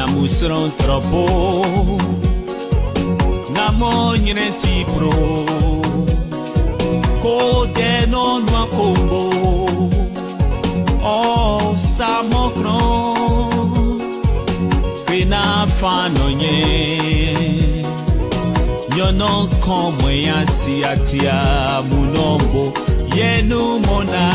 musron tropo na monyre tipro ko de no no kombo o samokron pena fanonye nyono komo ya siatia munombo yenu mona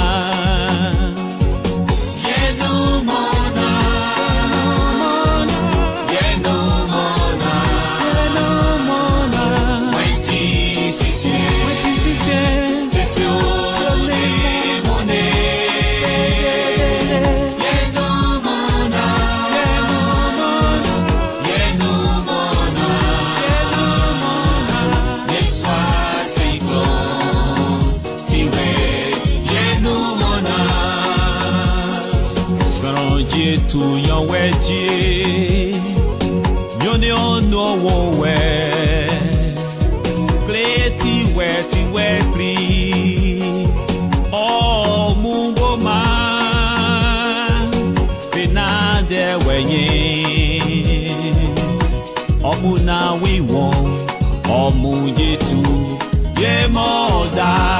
to your wedgie, you know where, Cletty, wetty, oh, Mungo man, Penade, when ye, Omuna, we won't, Omuye too, ye more die.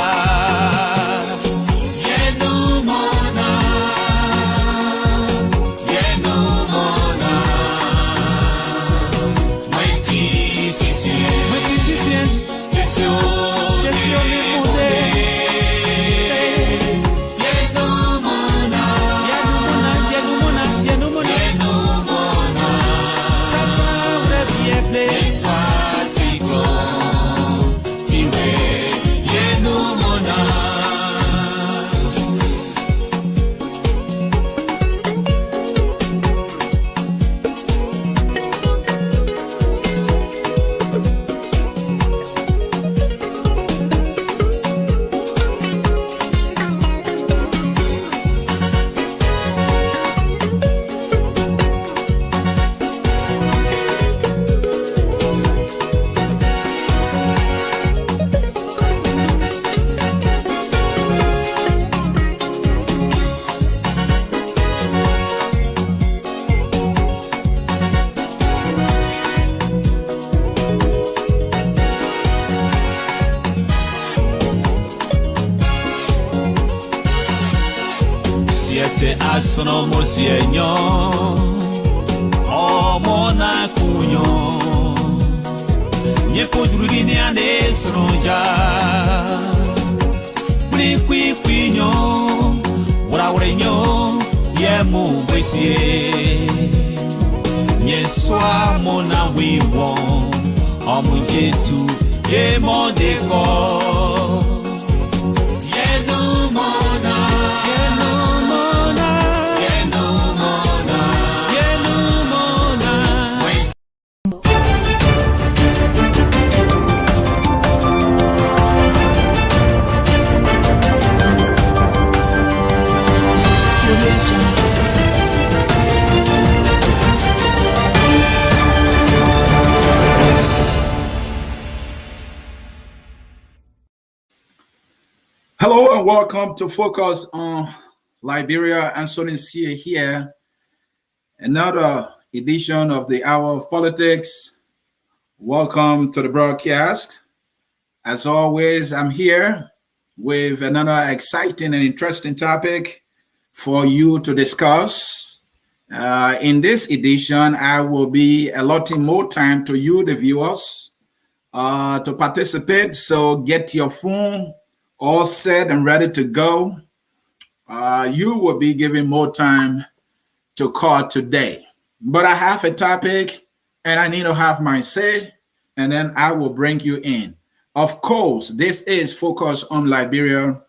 Sono mosienyo o mona kunyo nye podruri ni ane sonja kwi kwinyo wura nyo ye mu besie nye swa mona wiwo o munjetu ye modeko Hello and welcome to Focus on Liberia. Anthony C. here. Another edition of the Hour of Politics. Welcome to the broadcast. As always, I'm here with another exciting and interesting topic for you to discuss. In this edition, I will be allotting more time to you, the viewers, to participate. So get your phone all set and ready to go. You will be given more time to call today. But I have a topic and I need to have my say, and then I will bring you in. Of course, this is Focus on Liberia,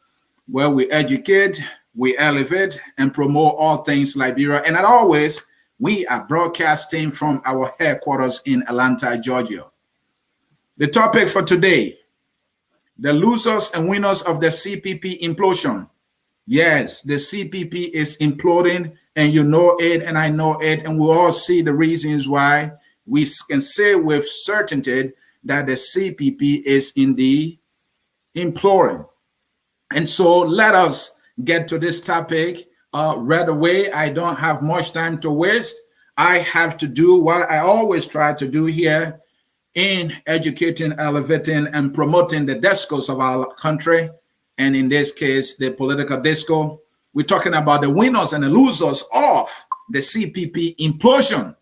where we educate, we elevate, and promote all things Liberia. And as always, we are broadcasting from our headquarters in Atlanta, Georgia. The topic for today: the losers and winners of the CPP implosion. Yes, the CPP is imploding, and you know it, and I know it, and we all see the reasons why. We can say with certainty that the CPP is indeed imploding. And so let us get to this topic right away. I don't have much time to waste. I have to do what I always try to do here in educating, elevating, and promoting the discourse of our country, and in this case, the political discourse. We're talking about the winners and the losers of the CPP implosion.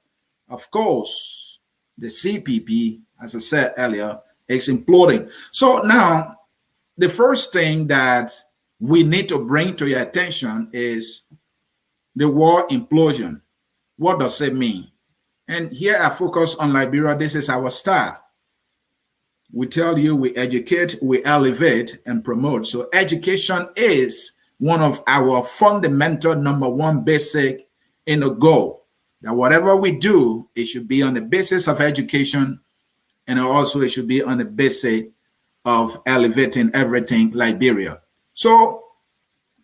Of course, the CPP, as I said earlier, is imploding. So now, the first thing that we need to bring to your attention is the word implosion. What does it mean? And here I focus on Liberia. This is our style. We tell you we educate, we elevate, and promote. So education is one of our fundamental number one basic in a goal. That whatever we do, it should be on the basis of education, and also it should be on the basis of elevating everything Liberia. So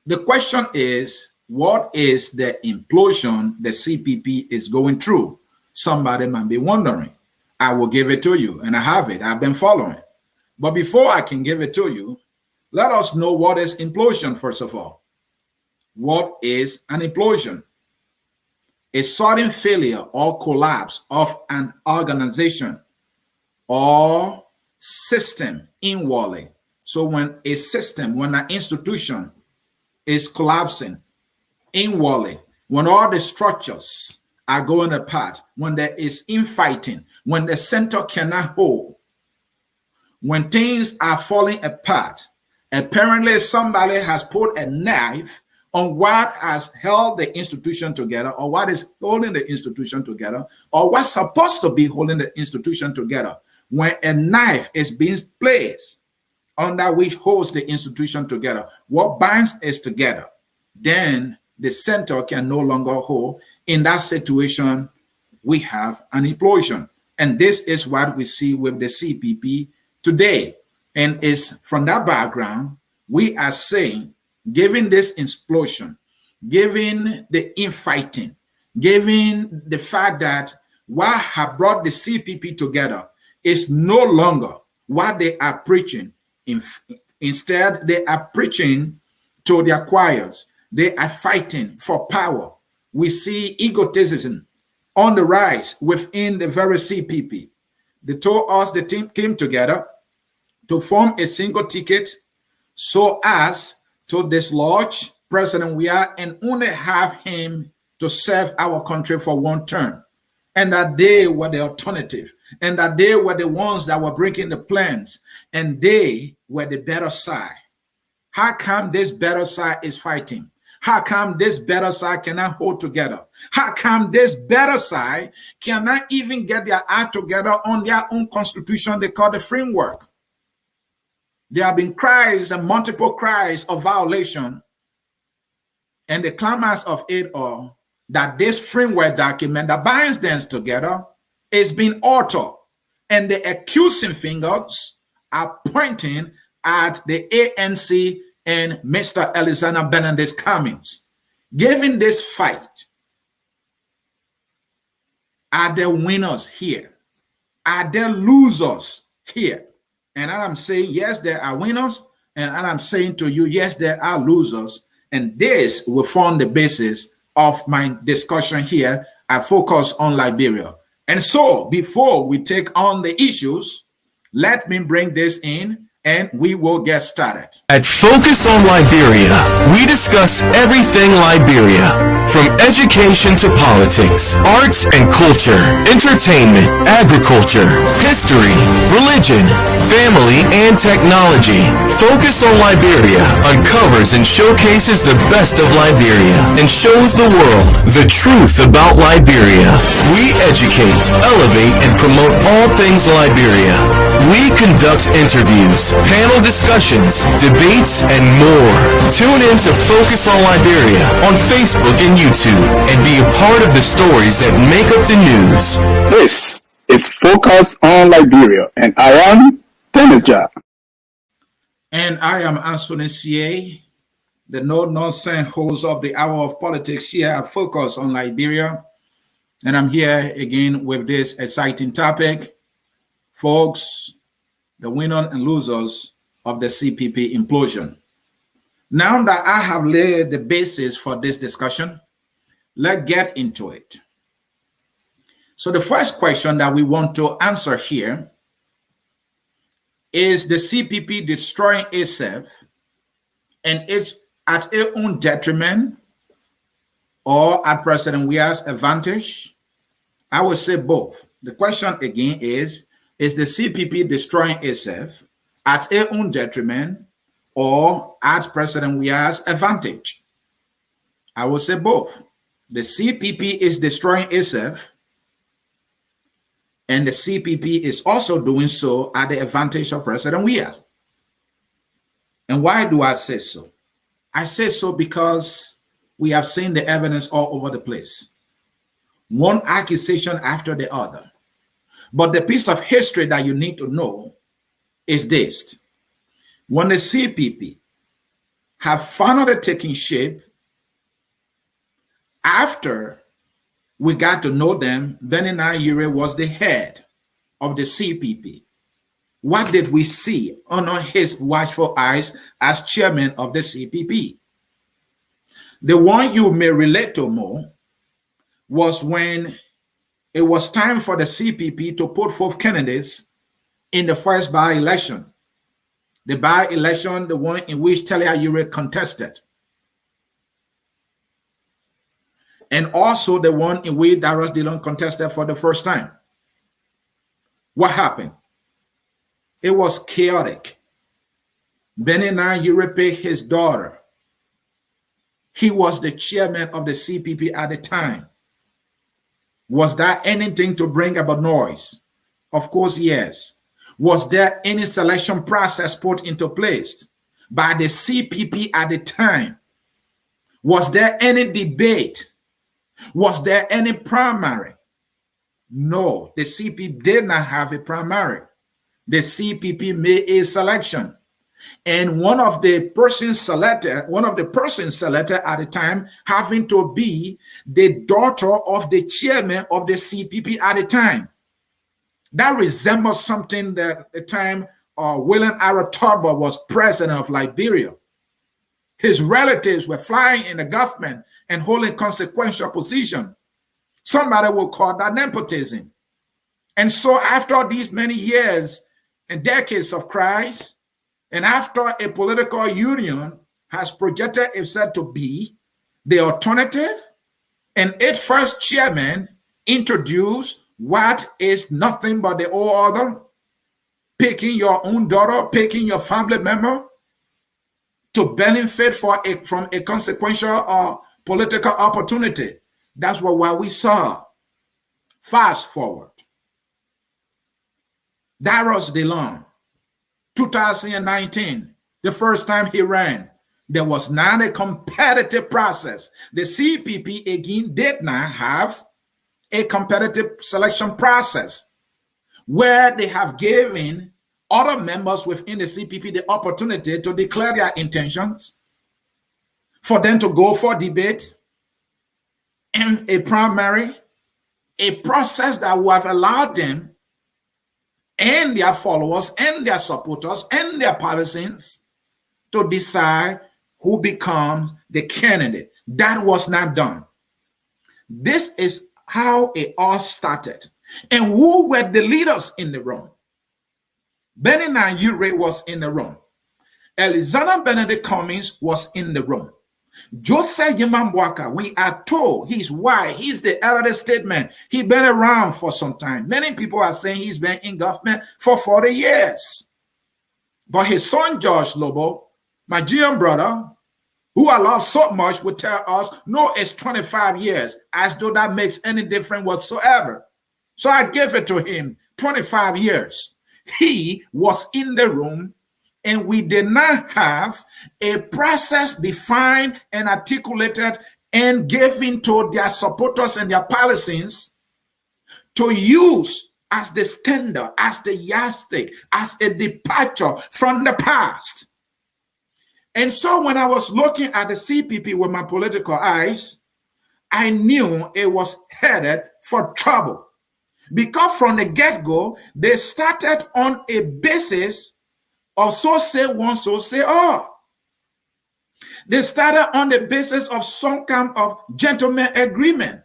the question is, what is the implosion the CPP is going through? Somebody might be wondering. I will give it to you, and I have it. I've been following. But before I can give it to you, let us know what is implosion, first of all. What is an implosion? A sudden failure or collapse of an organization or system inwardly. So when a system, when an institution is collapsing inwardly, when all the structures are going apart, when there is infighting, when the center cannot hold, when things are falling apart, apparently somebody has put a knife on what has held the institution together, or what is holding the institution together, or what's supposed to be holding the institution together. When a knife is being placed under which holds the institution together, what binds us together, then the center can no longer hold. In that situation, we have an implosion. And this is what we see with the CPP today. And it's from that background, we are saying, given this explosion, given the infighting, given the fact that what have brought the CPP together is no longer what they are preaching. Instead, they are preaching to their choirs. They are fighting for power. We see egotism on the rise within the very CPP. They told us the team came together to form a single ticket so as to dislodge President Weah and only have him to serve our country for one term. And that they were the alternative. And that they were the ones that were bringing the plans. And they were the better side. How come this better side is fighting? How come this better side cannot hold together? How come this better side cannot even get their act together on their own constitution they call the framework? There have been cries and multiple cries of violation, and the climax of it all, that this framework document that binds them together is being altered, and the accusing fingers are pointing at the ANC and Mr. Alexander Benedict Cummings. Given this fight, are there winners here? Are there losers here? And I'm saying, yes, there are winners. And I'm saying to you, yes, there are losers. And this will form the basis of my discussion here. I focus on Liberia. And so before we take on the issues, let me bring this in and we will get started. At Focus on Liberia, we discuss everything Liberia, from education to politics, arts and culture, entertainment, agriculture, history, religion, family, and technology. Focus on Liberia uncovers and showcases the best of Liberia and shows the world the truth about Liberia. We educate, elevate, and promote all things Liberia. We conduct interviews, panel discussions, debates, and more. Tune in to Focus on Liberia on Facebook and YouTube and be a part of the stories that make up the news. This is Focus on Liberia, and I am Dennis Jah. And I am Anthony C.A., the no-nonsense host of the Hour of Politics here at Focus on Liberia. And I'm here again with this exciting topic. Folks, the winners and losers of the CPP implosion. Now that I have laid the basis for this discussion, let's get into it. So the first question that we want to answer here is the CPP destroying itself and it's at its own detriment or at President Weah's advantage? I would say both. The question again is the CPP destroying itself at its own detriment or at President Weah's advantage? I would say both. The CPP is destroying itself and the CPP is also doing so at the advantage of President Weah. And why do I say so? I say so because we have seen the evidence all over the place. One accusation after the other. But the piece of history that you need to know is this. When the CPP have finally taken shape, after we got to know them, Benina Yure was the head of the CPP. What did we see under his watchful eyes as chairman of the CPP? The one you may relate to more was when it was time for the CPP to put forth candidates in the first by-election. The by-election, the one in which Talia Yure contested. And also the one in which Darius Dillon contested for the first time. What happened? It was chaotic. Benina Yure picked his daughter. He was the chairman of the CPP at the time. Was that anything to bring about noise? Of course, yes. Was there any selection process put into place by the CPP at the time? Was there any debate? Was there any primary? No, the CPP did not have a primary. The CPP made a selection. And one of the persons selected at the time having to be the daughter of the chairman of the CPP at the time. That resembles something that at the time William Arab Turbo was president of Liberia. His relatives were flying in the government and holding consequential position. Somebody will call that nepotism. And so after these many years and decades of Christ, and after a political union has projected itself to be the alternative, and its first chairman introduced what is nothing but the old order, picking your own daughter, picking your family member to benefit from a consequential political opportunity. That's what we saw. Fast forward. Darius Dillon, 2019, the first time he ran, there was not a competitive process. The CPP again did not have a competitive selection process where they have given other members within the CPP the opportunity to declare their intentions, for them to go for debate and a primary, a process that would have allowed them and their followers and their supporters and their partisans to decide who becomes the candidate. That was not done. This is how it all started. And who were the leaders in the room? Benina Yure was in the room. Elizana Benedict Cummings was in the room. Joseph Yimambwaka, we are told he's white. He's the elder statesman. He's been around for some time. Many people are saying he's been in government for 40 years. But his son, George Lobo, my GM brother, who I love so much, would tell us, no, it's 25 years, as though that makes any difference whatsoever. So I give it to him, 25 years. He was in the room, and we did not have a process defined and articulated and given to their supporters and their partisans to use as the standard, as the yardstick, as a departure from the past. And so when I was looking at the CPP with my political eyes, I knew it was headed for trouble. Because from the get-go, they started on a basis of so say one, so say all. They started on the basis of some kind of gentleman agreement.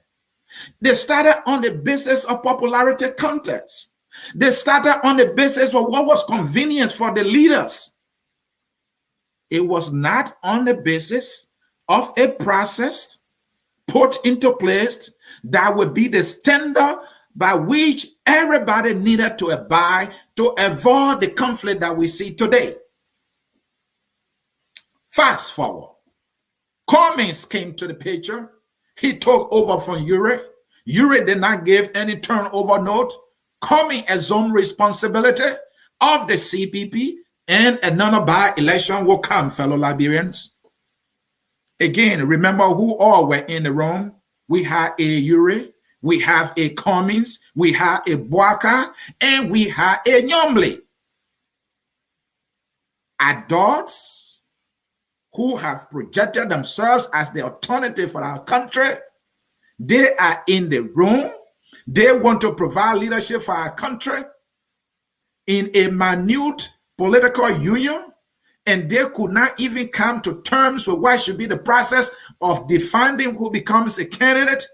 They started on the basis of popularity contest. They started on the basis of what was convenient for the leaders. It was not on the basis of a process put into place that would be the standard by which everybody needed to abide to avoid the conflict that we see today. Fast forward. Cummings came to the picture. He took over from Urey. Urey did not give any turnover note. Cummings assumed responsibility of the CPP, and another by-election will come, fellow Liberians. Again, remember who all were in the room. We had a Urey, we have a Cummings, we have a Boaka, and we have a Nyomble. Adults who have projected themselves as the alternative for our country, they are in the room. They want to provide leadership for our country in a minute political union, and they could not even come to terms with what should be the process of defining who becomes a candidate.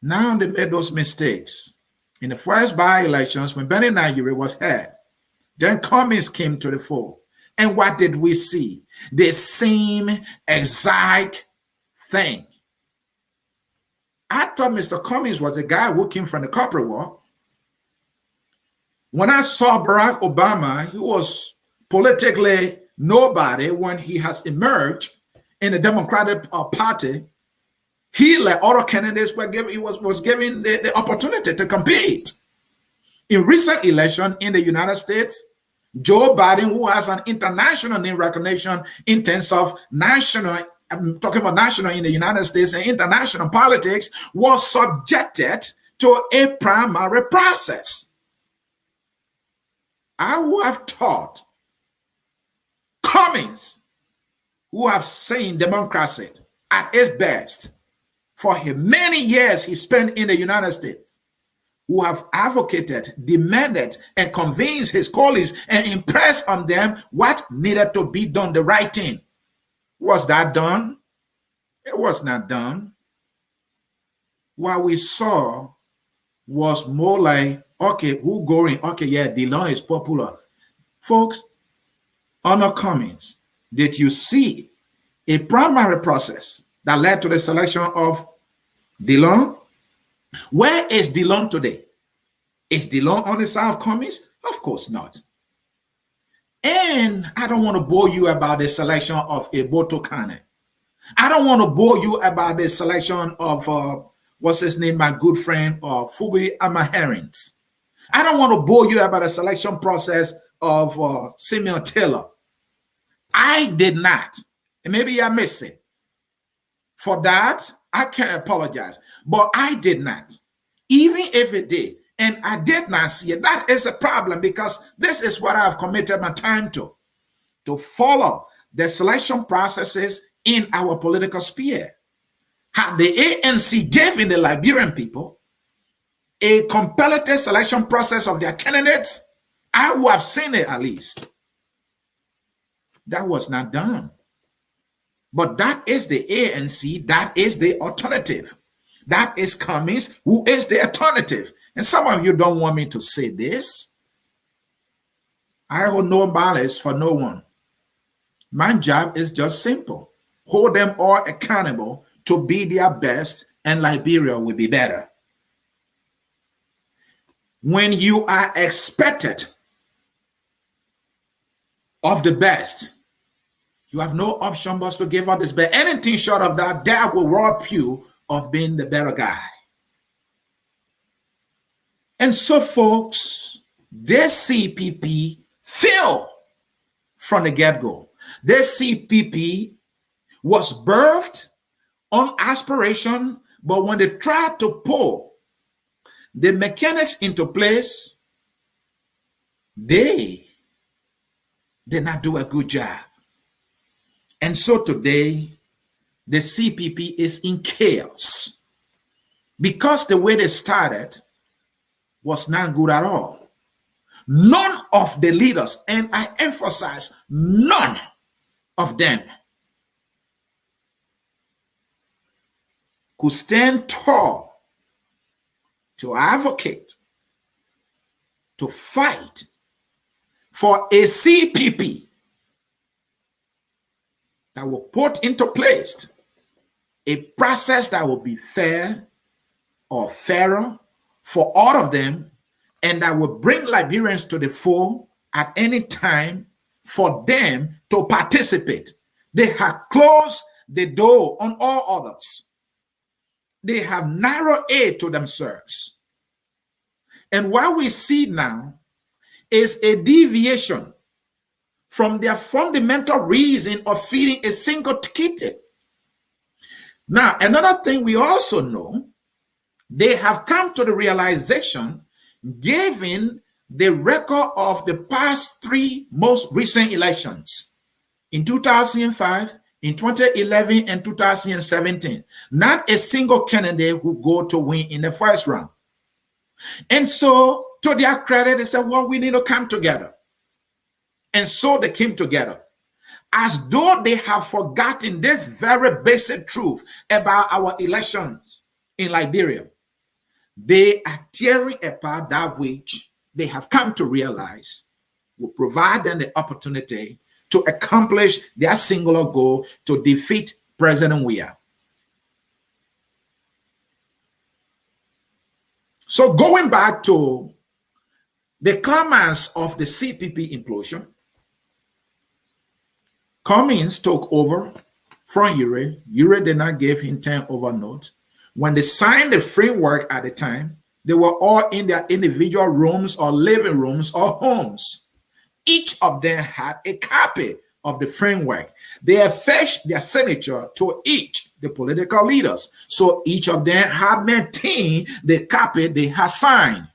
Now they made those mistakes. In the first by-elections, when Benny Urey was head, then Cummings came to the fore. And what did we see? The same exact thing. I thought Mr. Cummings was a guy who came from the corporate world. When I saw Barack Obama, he was politically nobody when he has emerged in the Democratic Party. He, like other candidates, was given the opportunity to compete. In recent election in the United States, Joe Biden, who has an international name recognition in terms of national, I'm talking about national in the United States and international politics, was subjected to a primary process. I would have thought Cummings, who have seen democracy at its best for many years he spent in the United States, who have advocated, demanded, and convinced his colleagues and impressed on them what needed to be done, the right thing. Was that done? It was not done. What we saw was more like, okay, who going? Okay, yeah, DeLong is popular. Folks, Honor Cummings, did you see a primary process that led to the selection of DeLong? Where is DeLong today? Is DeLong on the side of Cummings? Of course not. And I don't want to bore you about the selection of Eboto Kane. I don't want to bore you about the selection of, what's his name, my good friend, Fubi Amaherins. I don't want to bore you about the selection process of Simeon Taylor. I did not. And maybe I missed it. For that, I can't apologize. But I did not. Even if it did, and I did not see it, that is a problem, because this is what I've committed my time to follow the selection processes in our political sphere. Had the ANC given the Liberian people a competitive selection process of their candidates, I would have seen it at least. That was not done. But that is the ANC, that is the alternative. That is Cummings, who is the alternative. And some of you don't want me to say this. I hold no malice for no one. My job is just simple. Hold them all accountable to be their best, and Liberia will be better. When you are expected of the best, you have no option but to give up this best. Anything short of that, that will rob you of being the better guy. And so, folks, this CPP failed from the get-go. This CPP was birthed on aspiration, but when they tried to pull the mechanics into place, they did not do a good job. And so today, the CPP is in chaos because the way they started was not good at all. None of the leaders, and I emphasize none of them, could stand tall to advocate, to fight for a CPP that will put into place a process that will be fair or fairer for all of them, and that will bring Liberians to the fore at any time for them to participate. They have closed the door on all others. They have narrowed it to themselves. And what we see now is a deviation from their fundamental reason of feeding a single ticket. Now, another thing we also know, they have come to the realization, given the record of the past three most recent elections, in 2005, in 2011, and 2017, not a single candidate who go to win in the first round. And so, to their credit, they said, well, we need to come together. And so they came together, as though they have forgotten this very basic truth about our elections in Liberia. They are tearing apart that which they have come to realize will provide them the opportunity to accomplish their singular goal, to defeat President Weah. So going back to the climax of the CPP implosion, Cummings took over from Ure. Ure did not give him 10 over note. When they signed the framework at the time, they were all in their individual rooms or living rooms or homes. Each of them had a copy of the framework. They had fetched their signature to each, the political leaders. So each of them had maintained the copy they had signed.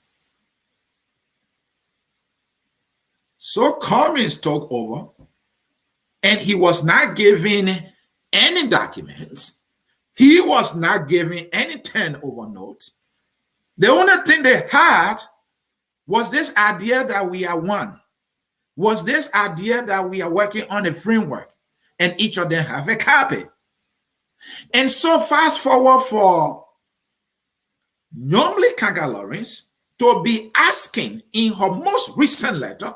So Cummings took over, and he was not giving any documents. He was not giving any 10 over notes. The only thing they had was this idea that we are one, was this idea that we are working on a framework, and each of them have a copy. And so fast forward for Nyomli Kanga Lawrence to be asking in her most recent letter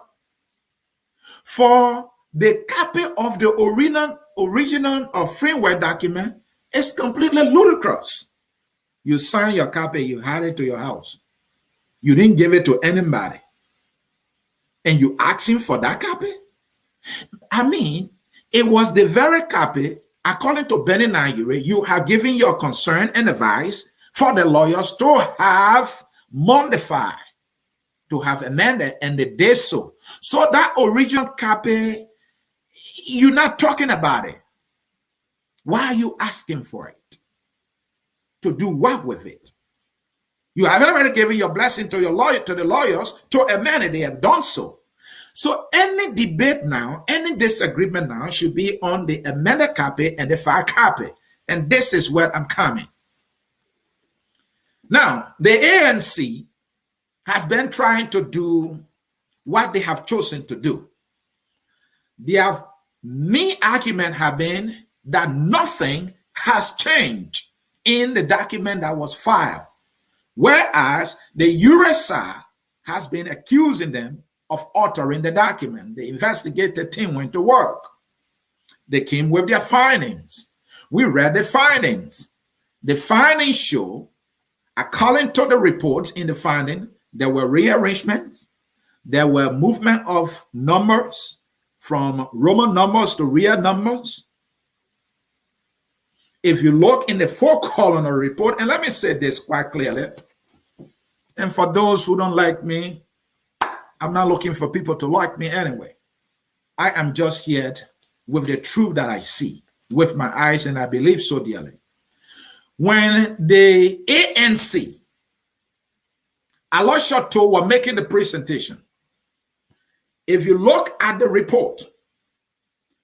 for the copy of the original framework document is completely ludicrous. You sign your copy, you had it to your house. You didn't give it to anybody. And you asking for that copy? I mean, it was the very copy, according to Benny Nayure, you have given your concern and advice for the lawyers to have modified, to have amended, and they did so. So that original copy, you're not talking about it. Why are you asking for it? To do what with it? You have already given your blessing to your lawyer, to the lawyers, to amend it. They have done so. So any debate now, any disagreement now should be on the amended copy and the file copy. And this is where I'm coming. Now, the ANC has been trying to do what they have chosen to do. Their main argument have been that nothing has changed in the document that was filed, whereas the URSA has been accusing them of altering the document. The investigative team went to work. They came with their findings. We read the findings. The findings show, according to the reports in the finding, there were rearrangements, there were movement of numbers from Roman numbers to real numbers. If you look in the 4-column report, and let me say this quite clearly, and for those who don't like me, I'm not looking for people to like me anyway. I am just here with the truth that I see with my eyes, and I believe so dearly. When the ANC, Alois Chateau were making the presentation, if you look at the report,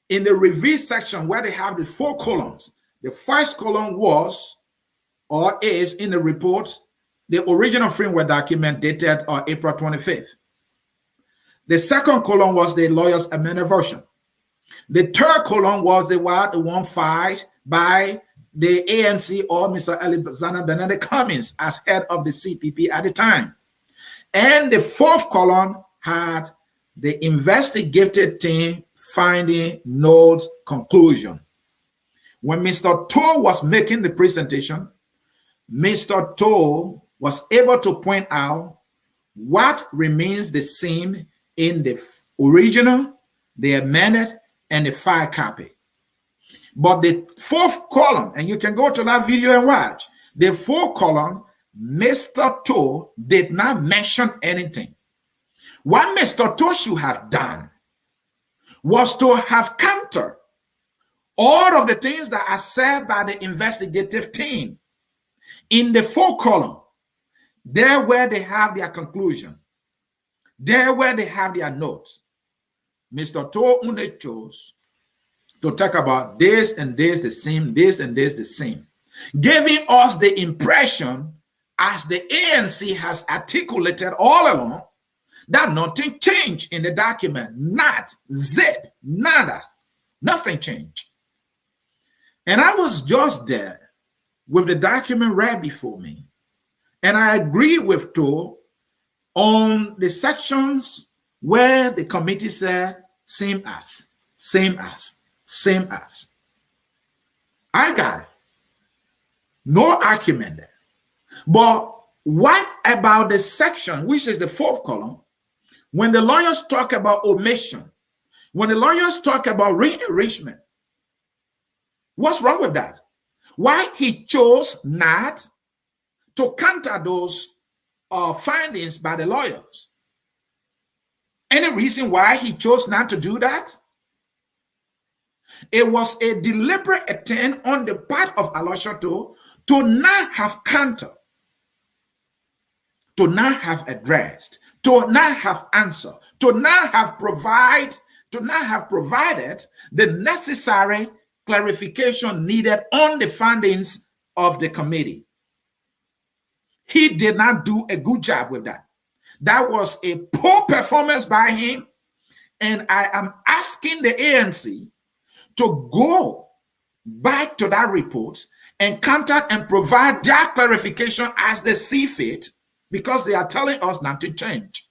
in the review section where they have the 4 columns, the first column was or is in the report, the original framework document dated on April 25th. The second column was the lawyer's amended version. The third column was the one filed by the ANC or Mr. Alexander Benedict Cummings as head of the CPP at the time. And the fourth column had the investigative team finding notes conclusion. When Mr. Toh was making the presentation, Mr. Toh was able to point out what remains the same in the original, the amended, and the file copy. But the fourth column, and you can go to that video and watch, the fourth column, Mr. Toh did not mention anything. What Mr. Toh should have done was to have countered all of the things that are said by the investigative team in the fourth column. There where they have their conclusion, there where they have their notes. Mr. Toh only chose to talk about this and this the same, this and this the same, giving us the impression, as the ANC has articulated all along, that nothing changed in the document. Not zip, nada, nothing changed. And I was just there with the document right before me, and I agree with Toh on the sections where the committee said same as, same as, same as. I got it. No argument there. But what about the section, which is the fourth column, when the lawyers talk about omission, when the lawyers talk about rearrangement? What's wrong with that? Why he chose not to counter those findings by the lawyers? Any reason why he chose not to do that? It was a deliberate attempt on the part of Alosha Toh to not have countered, to not have addressed, to not have answered, to not have provided the necessary clarification needed on the findings of the committee. He did not do a good job with that. That was a poor performance by him, and I am asking the ANC to go back to that report and counter and provide their clarification as they see fit, because they are telling us not to change.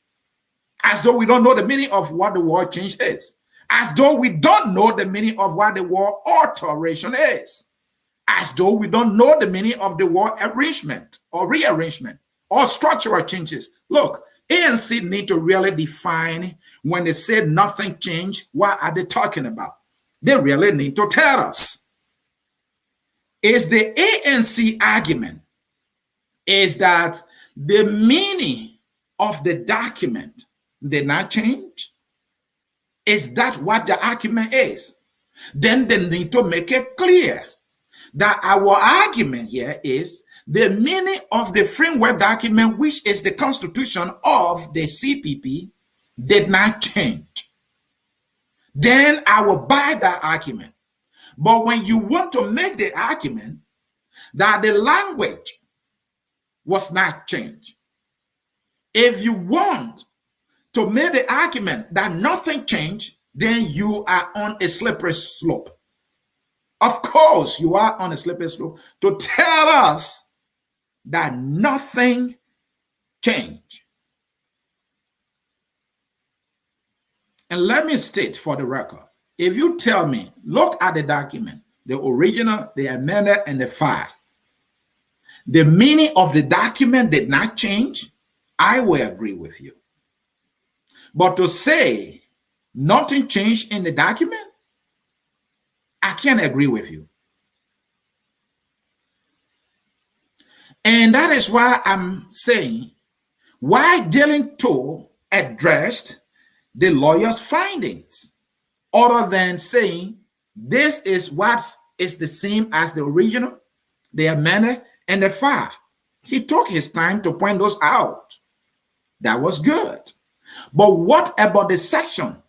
As though we don't know the meaning of what the word change is. As though we don't know the meaning of what the word alteration is. As though we don't know the meaning of the word arrangement or rearrangement or structural changes. Look, ANC need to really define, when they say nothing changed, what are they talking about? They really need to tell us. Is the ANC argument is that the meaning of the document did not change? Is that what the argument is? Then they need to make it clear that our argument here is the meaning of the framework document, which is the constitution of the CPP, did not change. Then I will buy that argument. But when you want to make the argument that the language was not changed, if you want to make the argument that nothing changed, then you are on a slippery slope. Of course, you are on a slippery slope to tell us that nothing changed. And let me state for the record, if you tell me, look at the document, the original, the amended, and the file, the meaning of the document did not change, I will agree with you. But to say nothing changed in the document, I can't agree with you. And that is why I'm saying, why Dylan Toh addressed the lawyer's findings, other than saying this is what is the same as the original, the amended, and the file. He took his time to point those out. That was good. But what about the section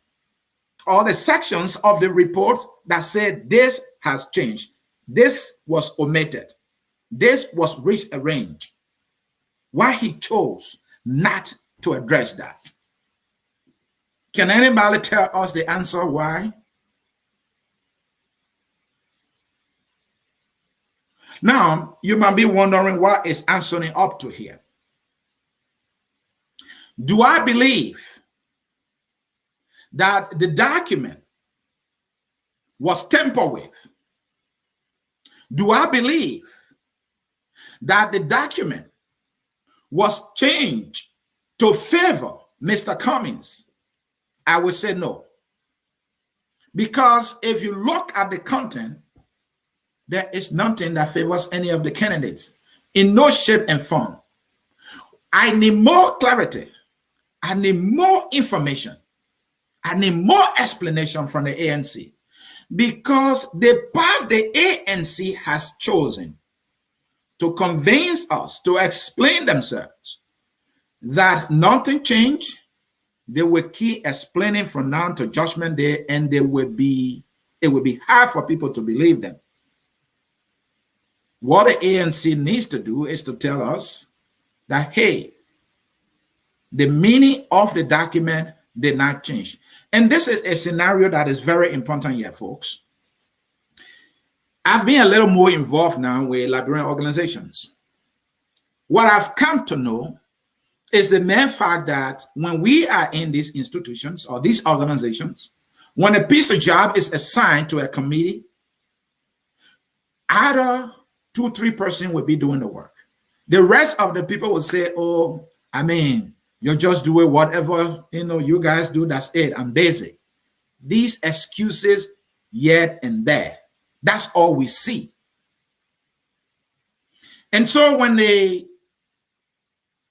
or the sections of the report that said this has changed, this was omitted, this was rearranged? Why he chose not to address that? Can anybody tell us the answer why? Now, you might be wondering what is Anthony up to here. Do I believe that the document was tampered with? Do I believe that the document was changed to favor Mr. Cummings? I would say no. Because if you look at the content, there is nothing that favors any of the candidates in no shape and form. I need more clarity. I need more information. I need more explanation from the ANC, because the path the ANC has chosen to convince us, to explain themselves that nothing changed, they will keep explaining from now to Judgment Day, and it will be hard for people to believe them. What the ANC needs to do is to tell us that, hey, the meaning of the document did not change. And this is a scenario that is very important here, folks. I've been a little more involved now with Liberian organizations. What I've come to know is the main fact that when we are in these institutions or these organizations, when a piece of job is assigned to a committee, either 2-3 persons will be doing the work. The rest of the people will say, oh, I mean, you're just doing whatever, you guys do, that's it, I'm busy. These excuses yet and there. That's all we see. And so when the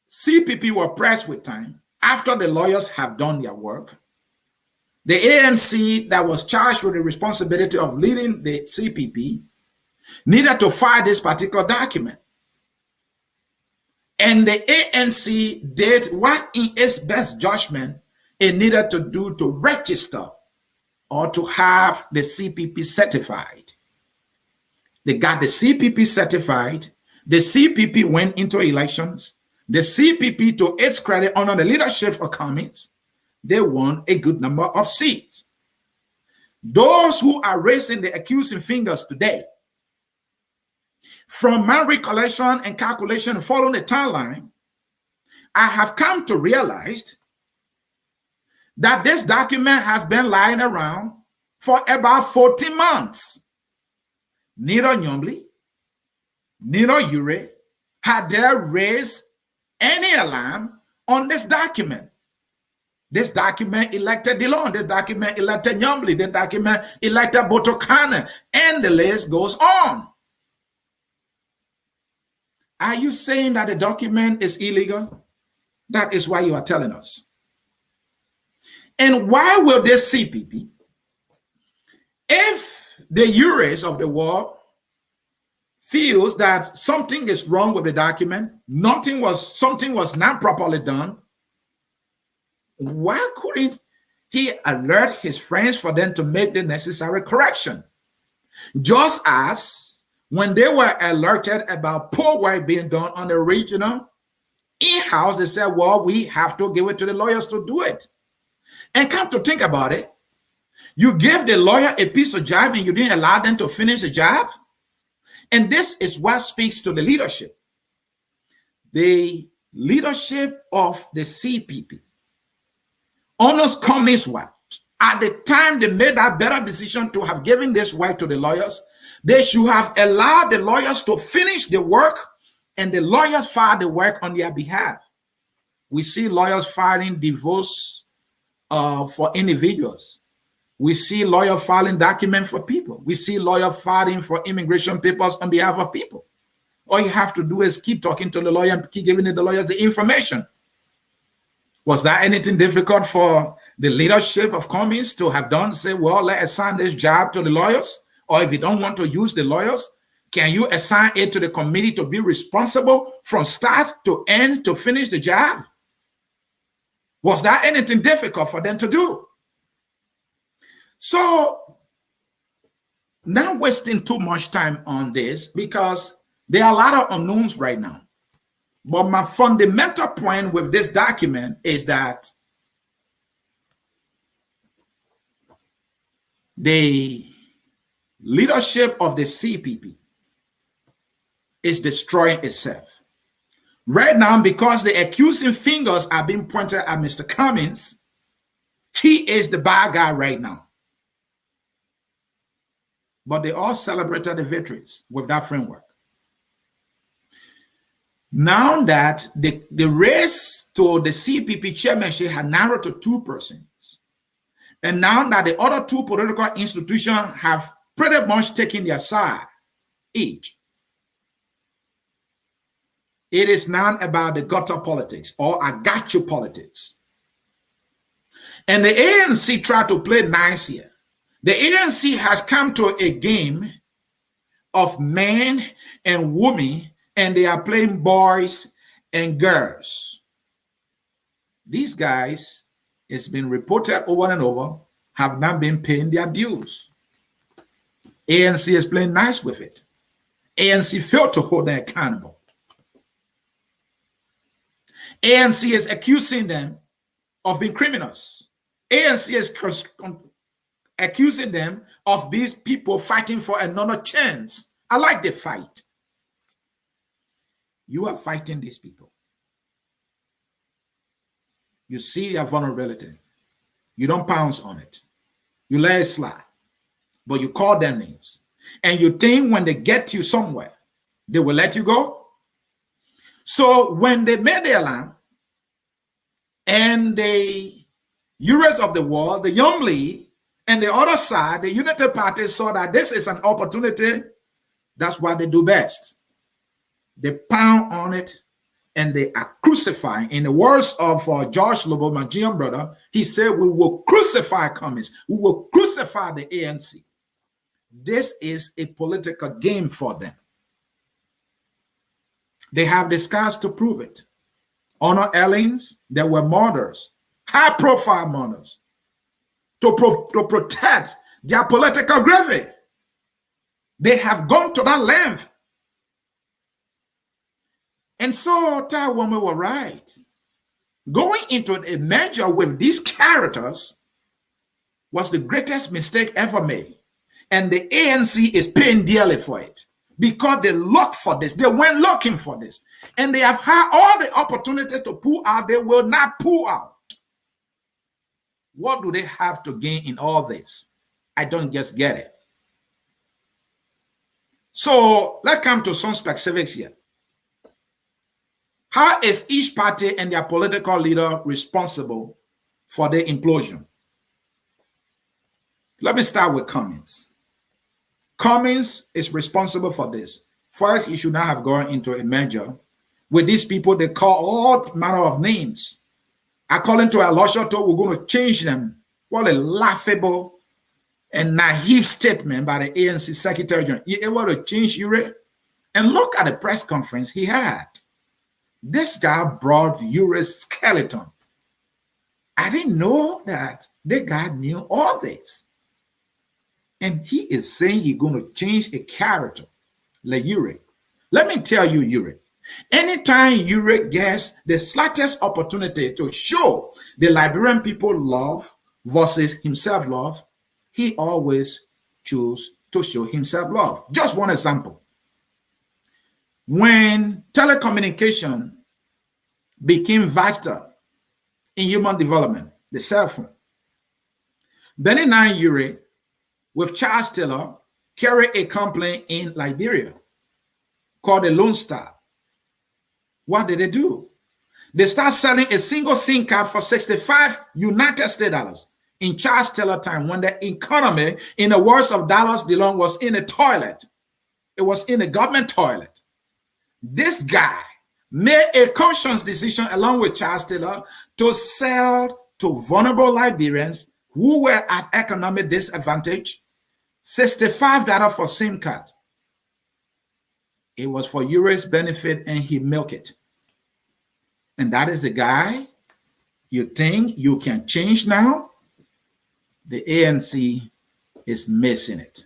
CPP were pressed with time, after the lawyers have done their work, the ANC that was charged with the responsibility of leading the CPP needed to file this particular document. And the ANC did what in its best judgment it needed to do to register or to have the CPP certified. They got the CPP certified. The CPP went into elections. The CPP, to its credit, under the leadership of Cummings, they won a good number of seats. Those who are raising the accusing fingers today, from my recollection and calculation following the timeline, I have come to realize that this document has been lying around for about 14 months. Neither Nyomli, neither Ure had they raised any alarm on this document. This document elected Dillon, this document elected Nyomli, this document elected Botokana, and the list goes on. Are you saying that the document is illegal? That is why you are telling us. And why will this CPP, if the jurors of the world feels that something is wrong with the document, something was not properly done, why couldn't he alert his friends for them to make the necessary correction? Just as when they were alerted about poor work being done on the regional in-house, they said, well, we have to give it to the lawyers to do it. And come to think about it, you gave the lawyer a piece of job and you didn't allow them to finish the job. And this is what speaks to the leadership. The leadership of the CPP. Honest Cummings watch. At the time they made that better decision to have given this work to the lawyers, they should have allowed the lawyers to finish the work, and the lawyers filed the work on their behalf. We see lawyers filing divorce for individuals. We see lawyers filing documents for people. We see lawyers filing for immigration papers on behalf of people. All you have to do is keep talking to the lawyer and keep giving the lawyers the information. Was that anything difficult for the leadership of Cummings to have done? Say, well, let's assign this job to the lawyers. Or if you don't want to use the lawyers, can you assign it to the committee to be responsible from start to end to finish the job? Was that anything difficult for them to do? So, not wasting too much time on this, because there are a lot of unknowns right now. But my fundamental point with this document is that the leadership of the CPP is destroying itself. Right now, because the accusing fingers are being pointed at Mr. Cummings, he is the bad guy right now. But they all celebrated the victories with that framework. Now that the race to the CPP chairmanship had narrowed to 2 persons, and now that the other 2 political institutions have pretty much taken their side each, it is now about the gutter politics or I got you politics. And the ANC tried to play nice here. The ANC has come to a game of men and women, and they are playing boys and girls. These guys, it's been reported over and over, have not been paying their dues. ANC is playing nice with it. ANC failed to hold them accountable. ANC is accusing them of being criminals. ANC is accusing them of these people fighting for another chance. I like the fight. You are fighting these people. You see their vulnerability. You don't pounce on it. You let it slide. But you call them names. And you think when they get you somewhere, they will let you go? So when they made the alarm, and the Euros of the world, the Young League, and the other side, the United Party, saw that this is an opportunity. That's what they do best. They pound on it, and they are crucifying. In the words of George Lobo, my GM brother, he said, we will crucify Cummings. We will crucify the ANC. This is a political game for them. They have the scars to prove it. Honor Ellings, there were murders, high-profile murders, to protect their political gravy. They have gone to that length. And so Taiwan were right. Going into a merger with these characters was the greatest mistake ever made. And the ANC is paying dearly for it because they looked for this. They went looking for this. And they have had all the opportunity to pull out. They will not pull out. What do they have to gain in all this? I don't just get it. So let's come to some specifics here. How is each party and their political leader responsible for the implosion? Let me start with Cummings. Cummings is responsible for this. First, he should not have gone into a merger with these people. They call all manner of names. According to Aloshoto, we're going to change them. What a laughable and naive statement by the ANC Secretary General. He able to change Ure? And look at the press conference he had. This guy brought Ure's skeleton. I didn't know that the guy knew all this. And he is saying he's going to change a character like Ure. Let me tell you, Ure. Anytime Ure gets the slightest opportunity to show the Liberian people love versus himself love, he always chooses to show himself love. Just one example. When telecommunication became vital in human development, the cell phone, Benny Ure with Charles Taylor carried a company in Liberia called the Lone Star. What did they do? They start selling a single SIM card for 65 United States dollars in Charles Taylor time, when the economy, in the words of Dallas DeLong, was in a toilet. It was in a government toilet. This guy made a conscious decision along with Charles Taylor to sell to vulnerable Liberians who were at economic disadvantage $65 for SIM card. It was for Ure's benefit, and he milked it. And that is the guy you think you can change now? The ANC is missing it.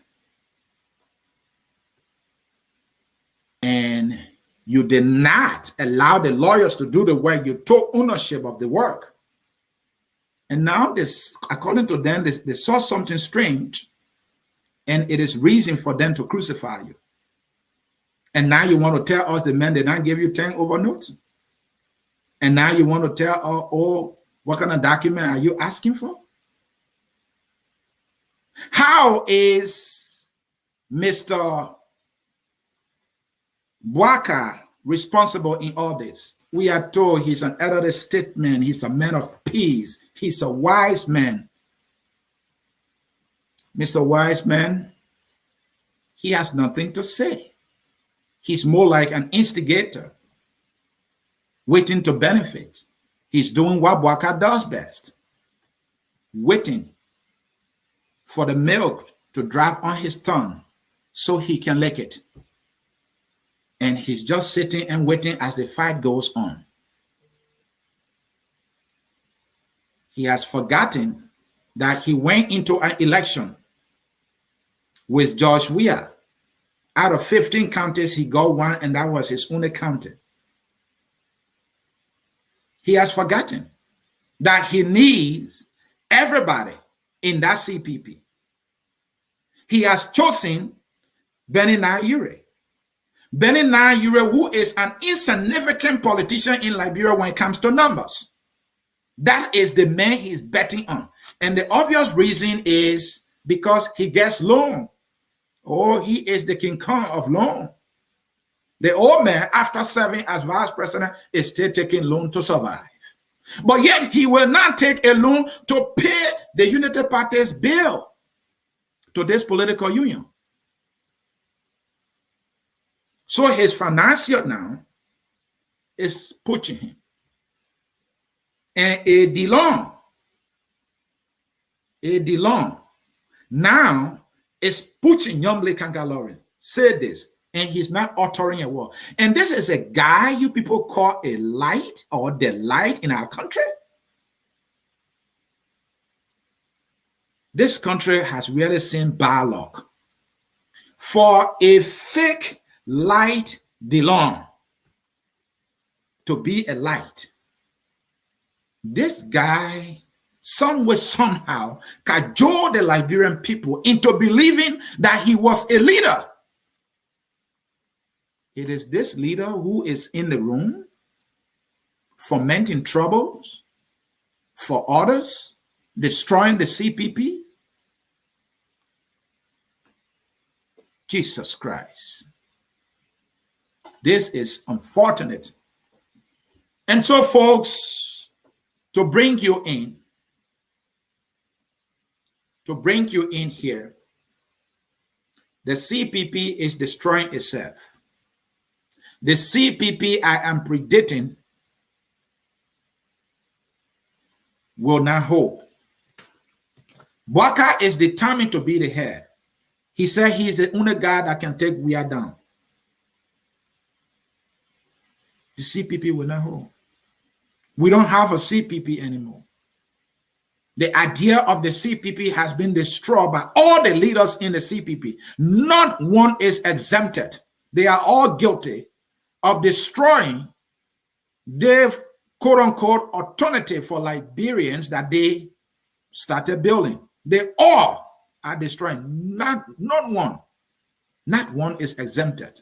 And you did not allow the lawyers to do the work. You took ownership of the work. And now, this, according to them, they saw something strange, and it is reason for them to crucify you. And now you want to tell us the man did not give you 10 over notes? And now you want to tell us, oh, what kind of document are you asking for? How is Mr. Waka responsible in all this? We are told he's an elderly statesman. He's a man of peace. He's a wise man. Mr. Wise Man, he has nothing to say. He's more like an instigator, waiting to benefit. He's doing what Waka does best, waiting for the milk to drop on his tongue so he can lick it. And he's just sitting and waiting as the fight goes on. He has forgotten that he went into an election with George Weah. Out of 15 counties, he got one, and that was his only county. He has forgotten that he needs everybody in that CPP. He has chosen Benny Nayure. Benny Nayure, who is an insignificant politician in Liberia when it comes to numbers. That is the man he's betting on. And the obvious reason is because he gets loan. Oh, he is the King Kong of loan. The old man, after serving as vice president, is still taking loan to survive. But yet he will not take a loan to pay the Unity Party's bill to this political union. So his financier now is pushing him. And a DeLong now is pushing Yumble Kangalore. Say this, and he's not uttering a word. And this is a guy you people call a light or the light in our country. This country has really seen bad luck. For a fake light DeLong to be a light, this guy somehow cajoled the Liberian people into believing that he was a leader. It is this leader who is in the room fomenting troubles for others, destroying the CPP. Jesus Christ. This is unfortunate. And so, folks, to bring you in here, the CPP is destroying itself. The CPP, I am predicting, will not hold. Waka is determined to be the head. He said he's the only guy that can take Weah down. The CPP will not hold. We don't have a CPP anymore. The idea of the CPP has been destroyed by all the leaders in the CPP. Not one is exempted. They are all guilty of destroying the quote-unquote alternative for Liberians that they started building. They all are destroying. Not one is exempted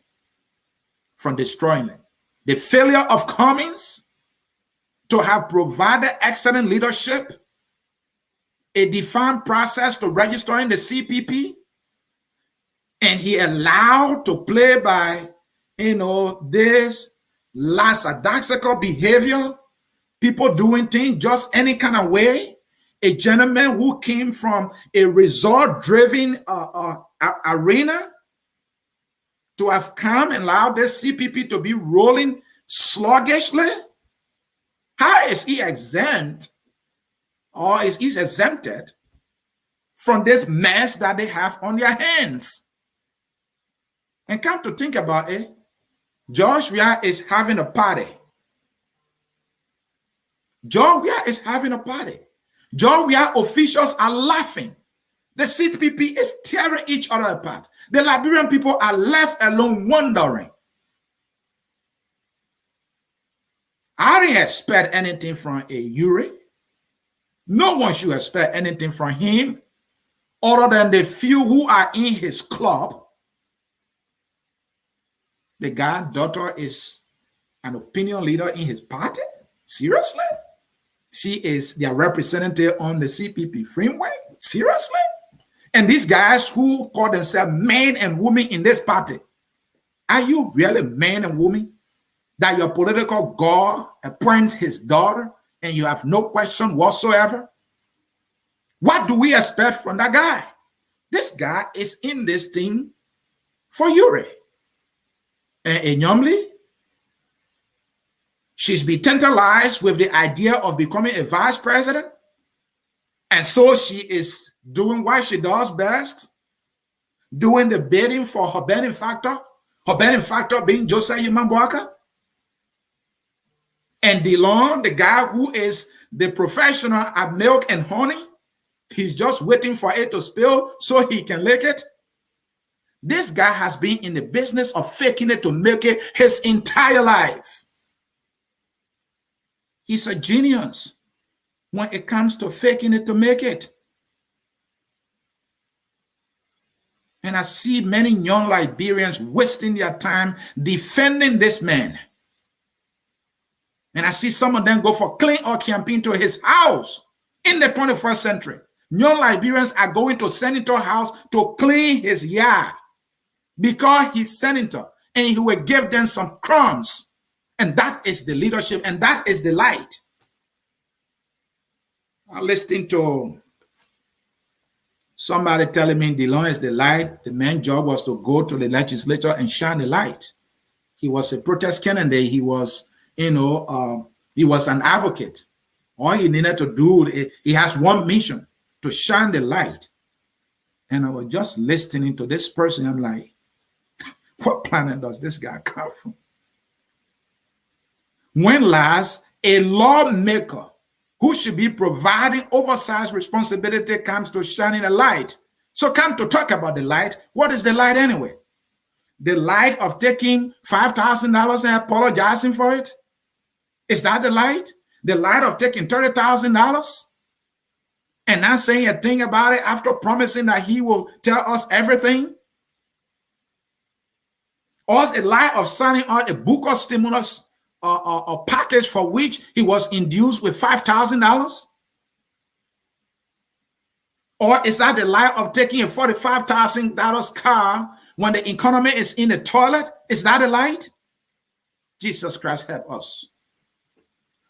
from destroying it. The failure of Cummings to have provided excellent leadership, a defined process to registering the CPP, and he allowed to play by, this lackadaisical behavior, people doing things just any kind of way. A gentleman who came from a resort-driven arena to have come and allowed this CPP to be rolling sluggishly. How is he exempt, or is he exempted from this mess that they have on their hands? And come to think about it, George Weah is having a party. George Weah is having a party. George Weah officials are laughing. The CPP is tearing each other apart. The Liberian people are left alone wondering. I didn't expect anything from a Uri. No one should expect anything from him other than the few who are in his club. The guy's daughter is an opinion leader in his party? Seriously? She is their representative on the CPP framework? Seriously? And these guys who call themselves men and women in this party, are you really men and women? That your political God appoints his daughter and you have no question whatsoever? What do we expect from that guy? This guy is in this thing for Yuri. And normally, she's been tantalized with the idea of becoming a vice president. And so she is doing what she does best, doing the bidding for her benefactor being Joseph Yimambuaka. And DeLon, the guy who is the professional at milk and honey, he's just waiting for it to spill so he can lick it. This guy has been in the business of faking it to make it his entire life. He's a genius when it comes to faking it to make it. And I see many young Liberians wasting their time defending this man. And I see some of them go for clean or campaign to his house in the 21st century. Young Liberians are going to senator house to clean his yard because he's senator and he will give them some crumbs. And that is the leadership and that is the light. I listened to somebody telling me DeLon is the light. The man's job was to go to the legislature and shine the light. He was a protest candidate. He was, he was an advocate. All he needed to do, he has one mission, to shine the light. And I was just listening to this person. I'm like, what planet does this guy come from? When last a lawmaker who should be providing oversized responsibility comes to shining a light? So come to talk about the light. What is the light anyway? The light of taking $5,000 and apologizing for it? Is that the light? The light of taking $30,000 and not saying a thing about it after promising that he will tell us everything? Or is the light of signing out a book of stimulus or package for which he was induced with $5,000? Or is that the light of taking a $45,000 car when the economy is in the toilet? Is that a light? Jesus Christ help us.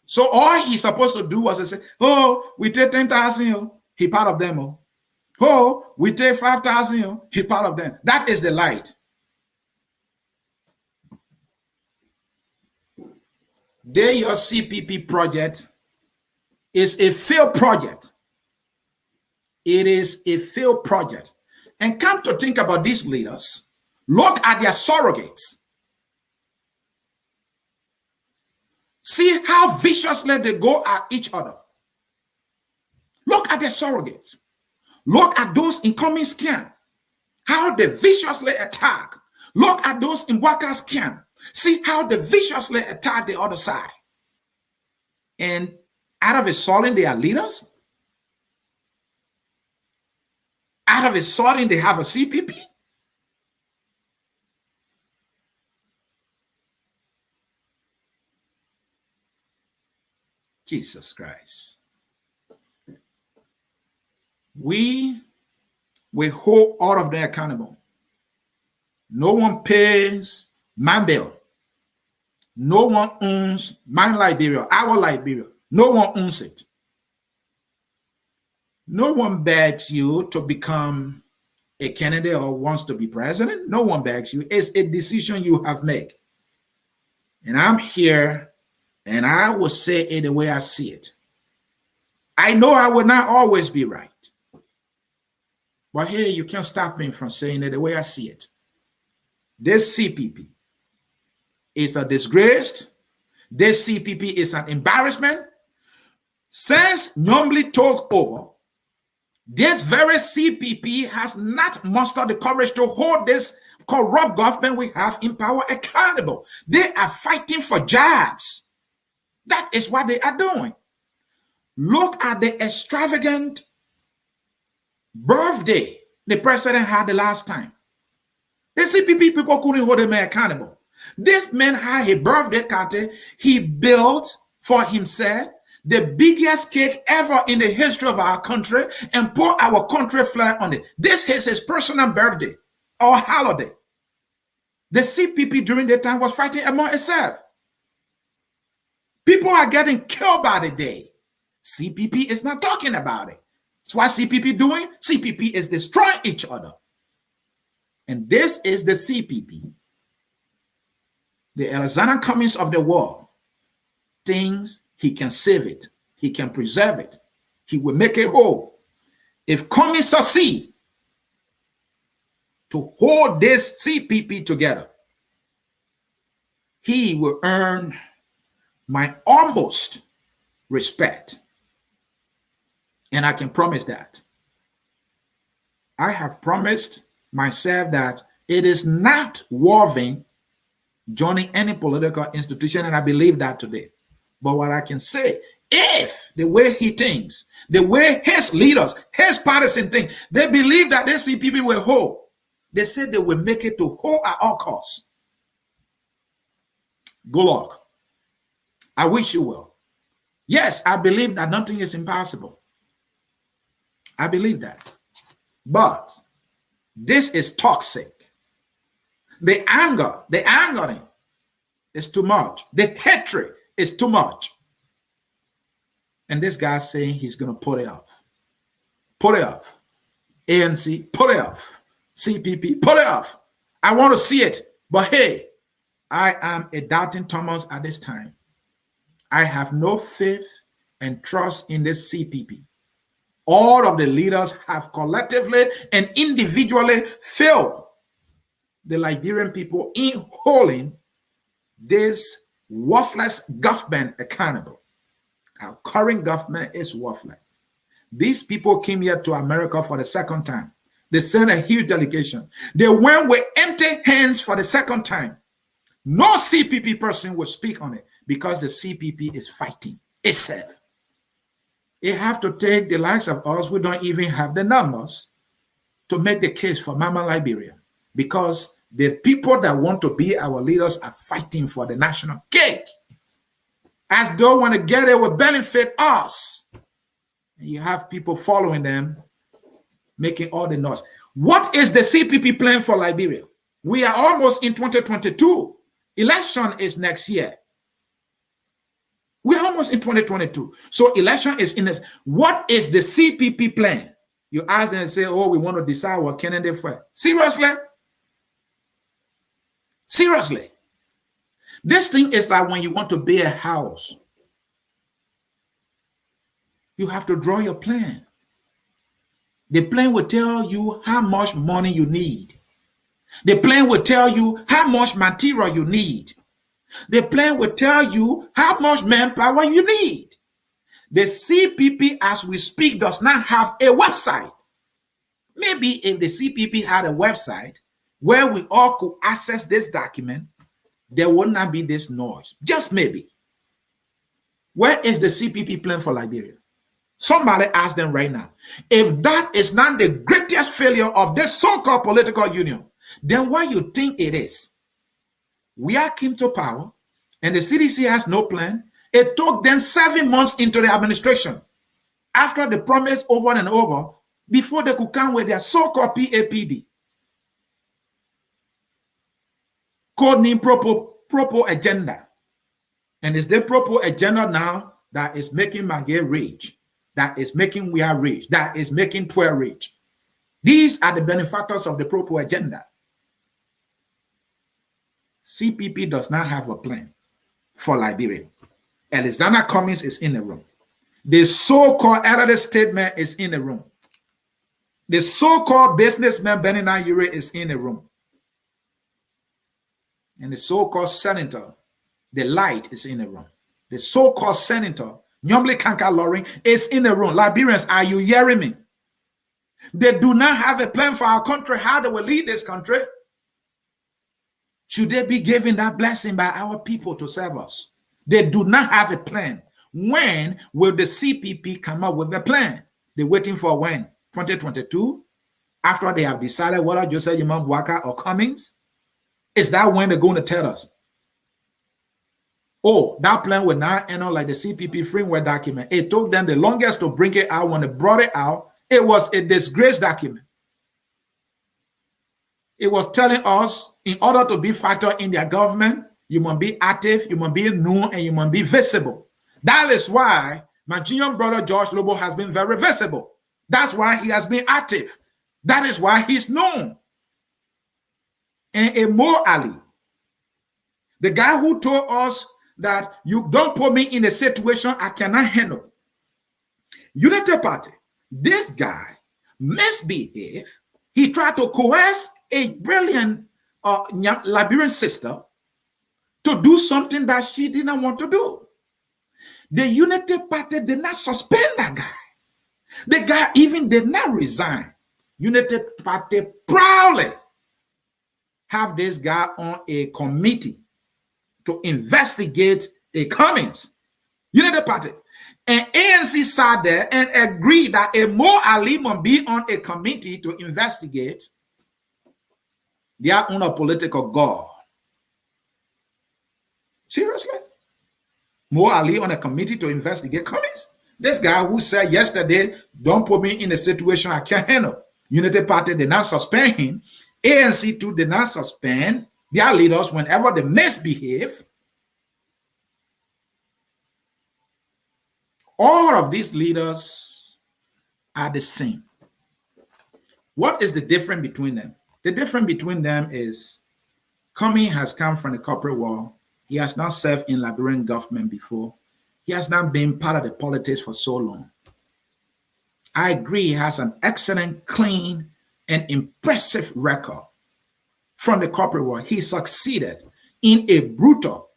So all he's supposed to do was to say, oh, we take 10,000, he part of them. Oh, we take 5,000, he part of them. That is the light. There, your CPP project is a failed project. It is a failed project. And come to think about these leaders, look at their surrogates. See how viciously they go at each other. Look at their surrogates. Look at those incoming scams, how they viciously attack. Look at those in Waka's camp. See how they viciously attack the other side. And out of insulting their leaders, out of insulting they have a CPP. Jesus Christ. We will hold all of them accountable. No one pays my bill. No one owns my Liberia, our Liberia. No one owns it. No one begs you to become a candidate or wants to be president. No one begs you. It's a decision you have made. And I'm here and I will say it the way I see it. I know I will not always be right. But here you can't stop me from saying it the way I see it. This CPP is a disgrace. This CPP is an embarrassment. Since Nyomli took over, this very CPP has not mustered the courage to hold this corrupt government we have in power accountable. They are fighting for jobs. That is what they are doing. Look at the extravagant birthday the president had the last time. The CPP people couldn't hold him accountable. This man had a birthday party. He built for himself the biggest cake ever in the history of our country and put our country flag on it. This is his personal birthday or holiday. The CPP during that time was fighting among itself. People are getting killed by the day. CPP is not talking about it. That's what CPP doing. CPP is destroying each other. And this is the CPP. The Alexander Cummings of the world thinks he can save it. He can preserve it. He will make it whole. If Cummings succeed to hold this CPP together, he will earn my utmost respect. And I can promise that. I have promised myself that it is not worthy joining any political institution, and I believe that today. But what I can say, if the way he thinks, the way his leaders, his partisan think, they believe that this CPP will hold, they said they will make it to hold at all costs. Good luck. I wish you well. Yes, I believe that nothing is impossible. I believe that. But this is toxic. The anger is too much. The hatred is too much. And this guy's saying he's going to put it off. Put it off. ANC, put it off. CPP, put it off. I want to see it. But hey, I am a doubting Thomas at this time. I have no faith and trust in this CPP. All of the leaders have collectively and individually failed the Liberian people in holding this worthless government accountable. Our current government is worthless. These people came here to America for the second time. They sent a huge delegation. They went with empty hands for the second time. No CPP person will speak on it because the CPP is fighting itself. It have to take the likes of us who don't even have the numbers to make the case for Mama Liberia, because the people that want to be our leaders are fighting for the national cake. As though want to get it will benefit us. And you have people following them, making all the noise. What is the CPP plan for Liberia? We are almost in 2022. Election is next year. We're almost in 2022. So election is in this. What is the CPP plan? You ask them and say, oh, we want to decide what candidate for. Seriously? Seriously? This thing is like when you want to build a house. You have to draw your plan. The plan will tell you how much money you need. The plan will tell you how much material you need. The plan will tell you how much manpower you need. The CPP, as we speak, does not have a website. Maybe if the CPP had a website where we all could access this document, there would not be this noise. Just maybe. Where is the CPP plan for Liberia? Somebody ask them right now. If that is not the greatest failure of this so-called political union, then what you think it is? We are came to power, and the CDC has no plan. It took them 7 months into the administration, after the promise over and over, before they could come with their so-called PAPD. Codename Propo agenda. And it's the Propo agenda now that is making Mange rich, that is making we are rich, that is making 12 rich. These are the benefactors of the Propo agenda. CPP does not have a plan for Liberia. Alexander Cummings is in the room. The so-called edited statement is in the room. The so-called businessman Benny Nayure is in the room. And the so-called senator, the light, is in the room. The so-called senator, Nyomli Kanka Loring, is in the room. Liberians, are you hearing me? They do not have a plan for our country, how they will lead this country. Should they be given that blessing by our people to serve us? They do not have a plan. When will the CPP come up with a plan? They're waiting for when? 2022? After they have decided whether Joseph Imam Bouaka or Cummings? Is that when they're going to tell us? Oh, that plan will not end on like the CPP framework document. It took them the longest to bring it out. When they brought it out, it was a disgrace document. It was telling us in order to be factored in their government, you must be active, you must be known, and you must be visible. That is why my junior brother George Lobo has been very visible. That's why he has been active. That is why he's known. And a Mo Ali, the guy who told us that you don't put me in a situation I cannot handle. Unity Party, this guy misbehaved. He tried to coerce a brilliant Liberian sister to do something that she didn't want to do. The Unity Party did not suspend that guy. The guy even did not resign. Unity Party proudly have this guy on a committee to investigate the Cummings. Unity Party. And ANC sat there and agreed that a Mo Ali must be on a committee to investigate their own political goal. Seriously? Mo Ali on a committee to investigate Cummings? This guy who said yesterday, don't put me in a situation I can't handle. Unity Party did not suspend him. ANC too did not suspend their leaders whenever they misbehave. All of these leaders are the same. What is the difference between them? The difference between them is Cummings has come from the corporate world. He has not served in Liberian government before. He has not been part of the politics for so long. I agree he has an excellent, clean, and impressive record from the corporate world. He succeeded in a brutal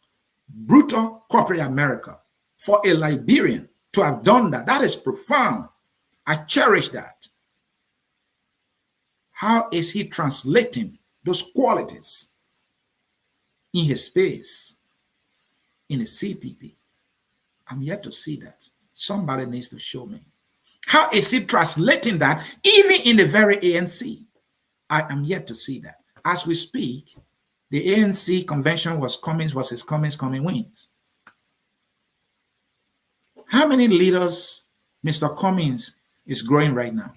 corporate America. For a Liberian to have done that, that is profound. I cherish that. How is he translating those qualities in his space, in the CPP? I'm yet to see that. Somebody needs to show me. How is he translating that even in the very ANC? I am yet to see that. As we speak, the ANC convention was Cummings versus Cummings wins. How many leaders Mr. Cummings is growing right now?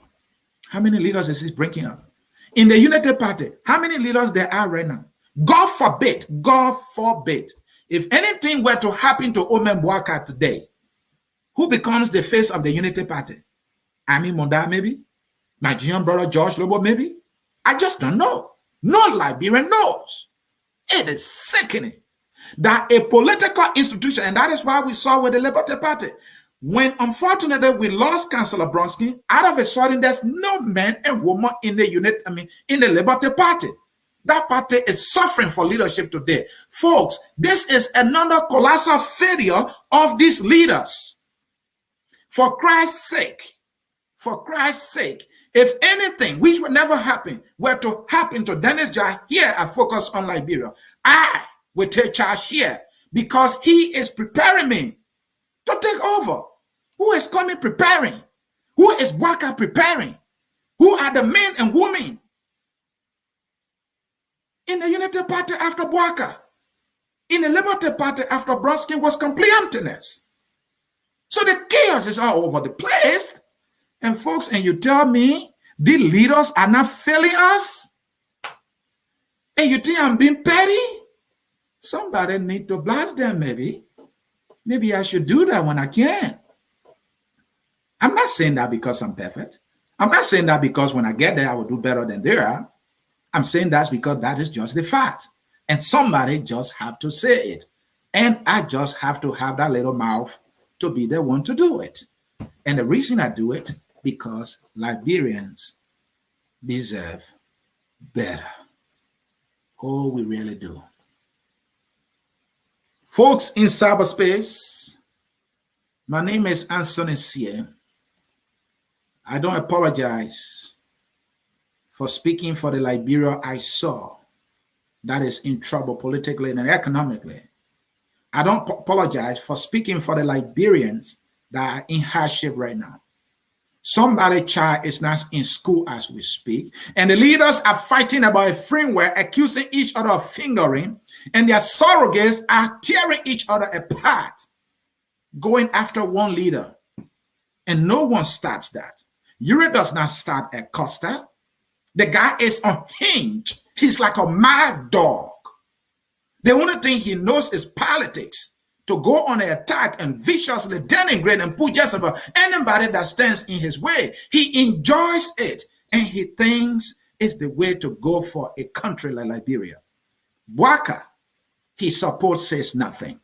How many leaders is he bringing up? In the Unity Party, how many leaders there are right now? God forbid, if anything were to happen to Omen Bwaka today, who becomes the face of the Unity Party? Ami Monda, maybe? My junior brother George Lobo, maybe? I just don't know. No Liberian knows. It is sickening that a political institution, and that is why we saw with the Liberty Party, when unfortunately we lost Councillor Bronski, out of a sudden there's no man and woman in the in the Liberty Party. That party is suffering for leadership today. Folks, this is another colossal failure of these leaders. For Christ's sake, if anything, which will never happen, were to happen to Dennis Jai here at Focus on Liberia, I will take charge here because he is preparing me to take over. Who is coming preparing? Who is Bwaka preparing? Who are the men and women in the Unity Party after Bwaka? In the Liberty Party after Bronski was complete emptiness. So the chaos is all over the place. And folks, and you tell me the leaders are not failing us? And you think I'm being petty? Somebody need to blast them, maybe. Maybe I should do that when I can. I'm not saying that because I'm perfect. I'm not saying that because when I get there, I will do better than they are. I'm saying that's because that is just the fact. And somebody just have to say it. And I just have to have that little mouth to be the one to do it. And the reason I do it, because Liberians deserve better. Oh, we really do. Folks in cyberspace, my name is Anthony Sear. I don't apologize for speaking for the Liberia I saw that is in trouble politically and economically. I don't apologize for speaking for the Liberians that are in hardship right now. Somebody's child is not in school as we speak, and the leaders are fighting about a framework, accusing each other of fingering, and their surrogates are tearing each other apart, going after one leader, and no one stops that. Yuri does not stop at Costa. The guy is unhinged. He's like a mad dog. The only thing he knows is politics. To go on an attack and viciously denigrate and put just about anybody that stands in his way. He enjoys it, and he thinks it's the way to go for a country like Liberia. Waka, his support says nothing.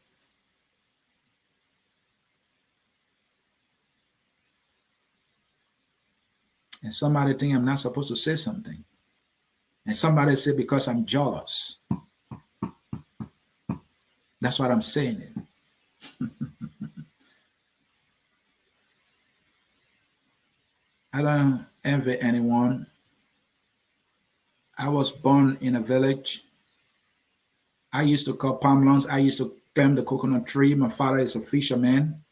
And somebody think I'm not supposed to say something. And somebody say because I'm jealous. That's what I'm saying it. I don't envy anyone. I was born in a village. I used to cut palm lawns. I used to climb the coconut tree. My father is a fisherman.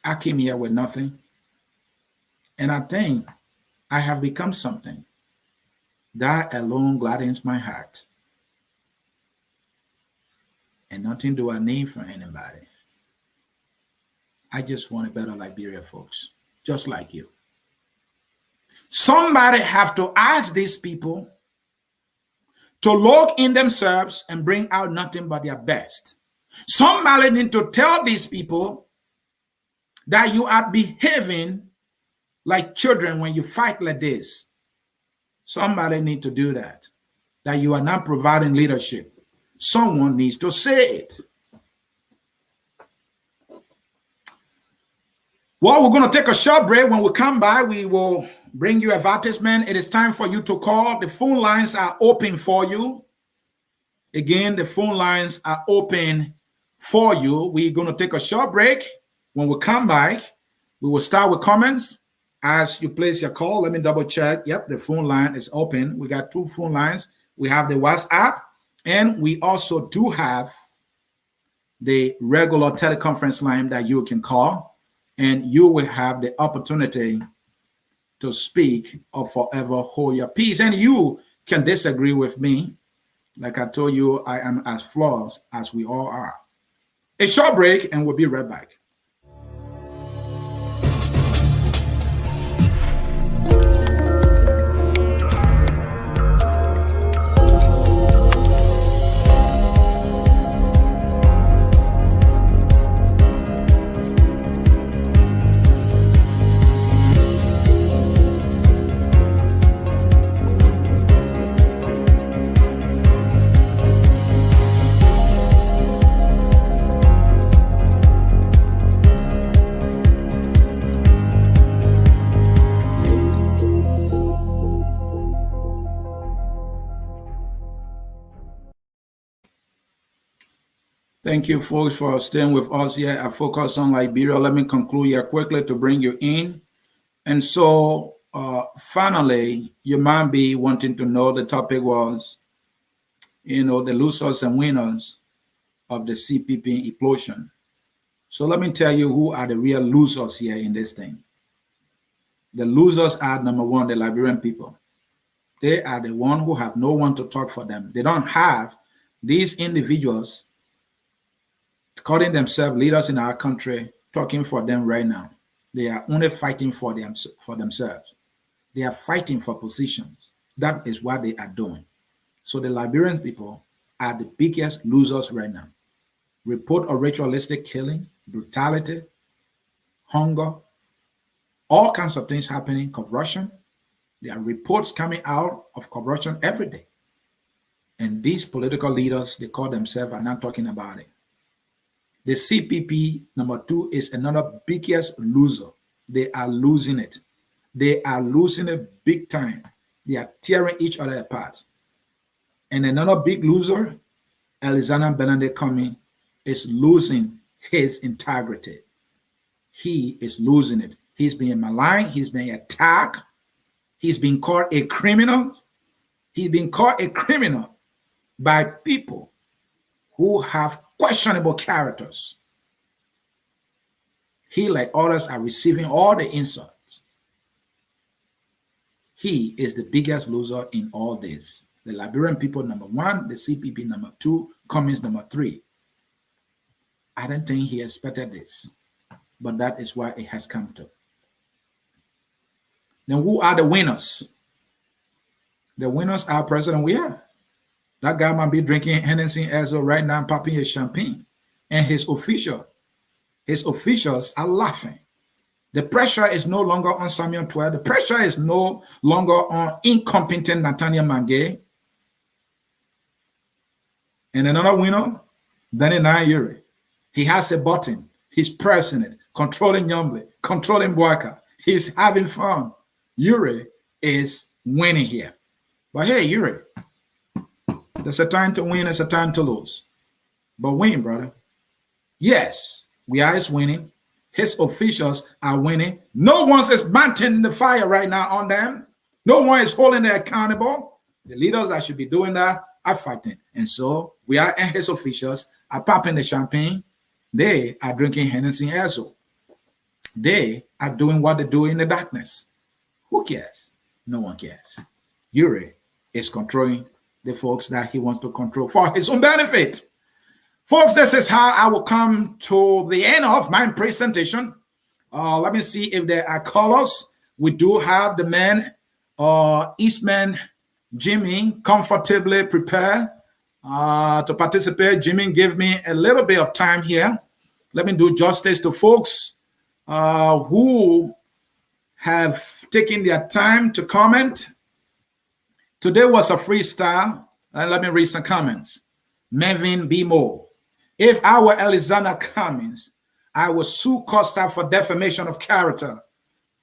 I came here with nothing. And I think I have become something. That alone gladdens my heart. And nothing do I need from anybody. I just want a better Liberia, folks, just like you. Somebody have to ask these people to look in themselves and bring out nothing but their best. Somebody need to tell these people that you are behaving like children when you fight like this. Somebody need to do that. That you are not providing leadership. Someone needs to say it. Well, we're going to take a short break. When we come back, we will bring you advertisement. It is time for you to call. The phone lines are open for you. Again, the phone lines are open for you. We're going to take a short break. When we come back, we will start with comments. As you place your call, let me double check. Yep, the phone line is open. We got 2 phone lines. We have the WhatsApp, and we also do have the regular teleconference line that you can call, and you will have the opportunity to speak or forever hold your peace. And you can disagree with me. Like I told you, I am as flawed as we all are. A short break, and we'll be right back. Thank you, folks, for staying with us here. I focus on Liberia. Let me conclude here quickly to bring you in. And so, finally, you might be wanting to know, the topic was, the losers and winners of the CPP implosion. So let me tell you who are the real losers here in this thing. The losers are, number one, the Liberian people. They are the one who have no one to talk for them. They don't have these individuals calling themselves leaders in our country, talking for them right now. They are only fighting for themselves. They are fighting for positions. That is what they are doing. So the Liberian people are the biggest losers right now. Report of ritualistic killing, brutality, hunger, all kinds of things happening, corruption. There are reports coming out of corruption every day. And these political leaders, they call themselves, are not talking about it. The CPP, number 2, is another biggest loser. They are losing it. They are losing it big time. They are tearing each other apart. And another big loser, Alexander Benedict Cummings, is losing his integrity. He is losing it. He's being maligned. He's being attacked. He's been called a criminal. He's been called a criminal by people who have questionable characters. He, like others, are receiving all the insults. He is the biggest loser in all this. The Liberian people, number one, the CPP, number two, Cummings, number three. I don't think he expected this, but that is why it has come to. Then who are the winners? The winners are President Weah. That guy might be drinking Hennessy as well right now, popping his champagne. And his officials are laughing. The pressure is no longer on Samuel Tuer. The pressure is no longer on incompetent Nathaniel Mange. And another winner, Danny Nayuri. He has a button. He's pressing it, controlling Yomble, controlling Boaka. He's having fun. Yuri is winning here. But hey, Yuri, there's a time to win, there's a time to lose. But win, brother. Yes, Weah is winning. His officials are winning. No one is mounting the fire right now on them. No one is holding them accountable. The leaders that should be doing that are fighting. And so Weah and his officials are popping the champagne. They are drinking Hennessy also. They are doing what they do in the darkness. Who cares? No one cares. Yuri is controlling the folks that he wants to control for his own benefit. Folks, this is how I will come to the end of my presentation. Let me see if there are callers. We do have the man, Eastman Jimmy, comfortably prepared to participate. Jimmy gave me a little bit of time here. Let me do justice to folks who have taken their time to comment. Today was a freestyle. And let me read some comments. Melvin B. Moore. If I were Alexander Cummings, I would sue Costa for defamation of character.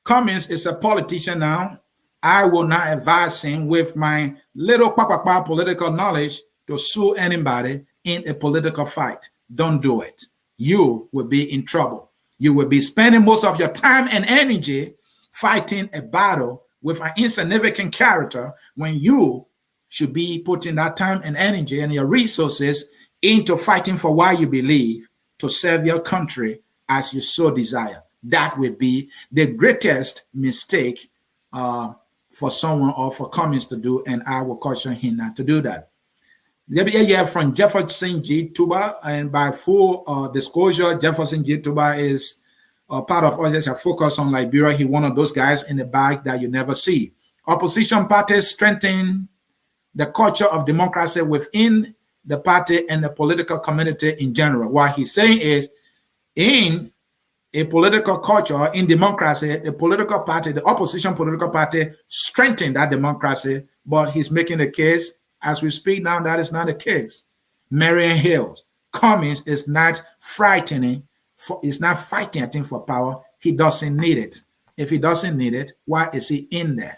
Cummings is a politician now. I will not advise him with my little political knowledge to sue anybody in a political fight. Don't do it. You will be in trouble. You will be spending most of your time and energy fighting a battle with an insignificant character when you should be putting that time and energy and your resources into fighting for what you believe to serve your country as you so desire. That would be the greatest mistake for someone or for Cummings to do, and I will caution him not to do that. Yeah, from Jefferson G. Tuba, and by full disclosure, Jefferson G. Tuba is part of us that focus on Liberia. He one of those guys in the back that you never see. Opposition parties strengthen the culture of democracy within the party and the political community in general. What he's saying is, in a political culture, in democracy, the political party, the opposition political party, strengthen that democracy, but he's making the case, as we speak now, that is not the case. Marion Hills, Cummings is not frightening, is not fighting, I think, for power. He doesn't need it. If he doesn't need it, why is he in there?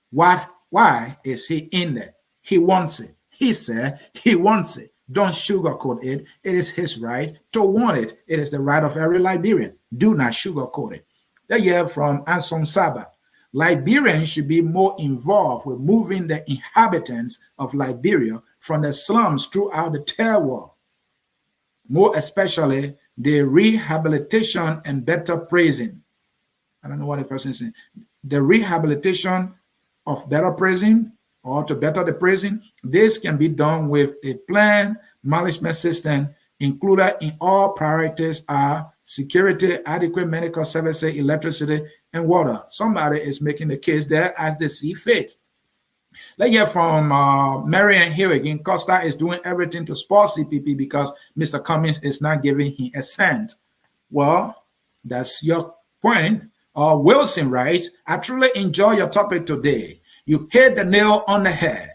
Why is he in there? He wants it. He said he wants it. Don't sugarcoat it. It is his right to want it. It is the right of every Liberian. Do not sugarcoat it. Then you have from Anson Saba. Liberians should be more involved with moving the inhabitants of Liberia from the slums throughout the terror, more especially the rehabilitation and better praising. I don't know what the person is saying. The rehabilitation of better praising, or to better the praising, this can be done with a plan management system. Included in all priorities are security, adequate medical services, electricity, and water. Somebody is making the case there as they see fit. Let's hear from Marian here again. Costa is doing everything to support CPP because Mr. Cummings is not giving him a cent. Well, that's your point. Wilson writes, I truly enjoy your topic today. You hit the nail on the head.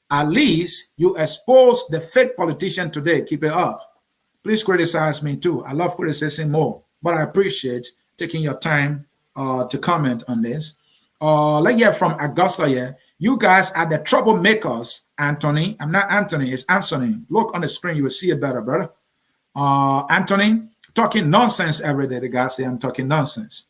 At least you expose the fake politician today. Keep it up. Please criticize me too. I love criticizing more, but I appreciate taking your time to comment on this. Let's hear from Augusta here. You guys are the troublemakers, Anthony. I'm not Anthony, it's Anthony. Look on the screen, you will see it better, brother. Anthony, talking nonsense every day. The guy say I'm talking nonsense.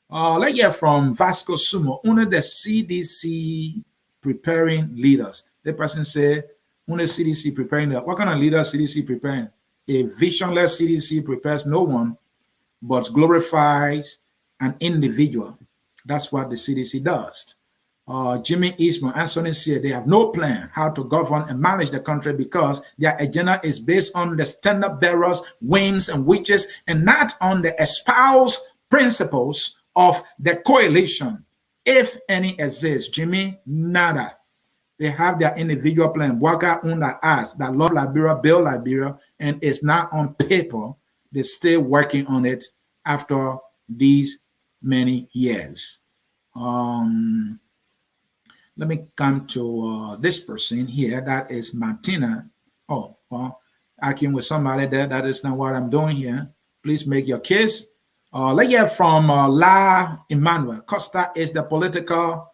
Let's hear from Vasco Sumo. Only the CDC preparing leaders. The person say, only CDC preparing. What kind of leader CDC preparing? A visionless CDC prepares no one. but glorifies an individual. That's what the CDC does. Jimmy Eastman, Anthony said they have no plan how to govern and manage the country because their agenda is based on the standard bearers, whims, and witches, and not on the espoused principles of the coalition, if any exists. Jimmy, nada. They have their individual plan. Waka under us that love Liberia, build Liberia, and it's not on paper. They're still working on it after these many years. Let me come to this person here. That is Martina. Oh, well, arguing with somebody there. That is not what I'm doing here. Please make your case. Let's hear from La Emmanuel. Costa is the political.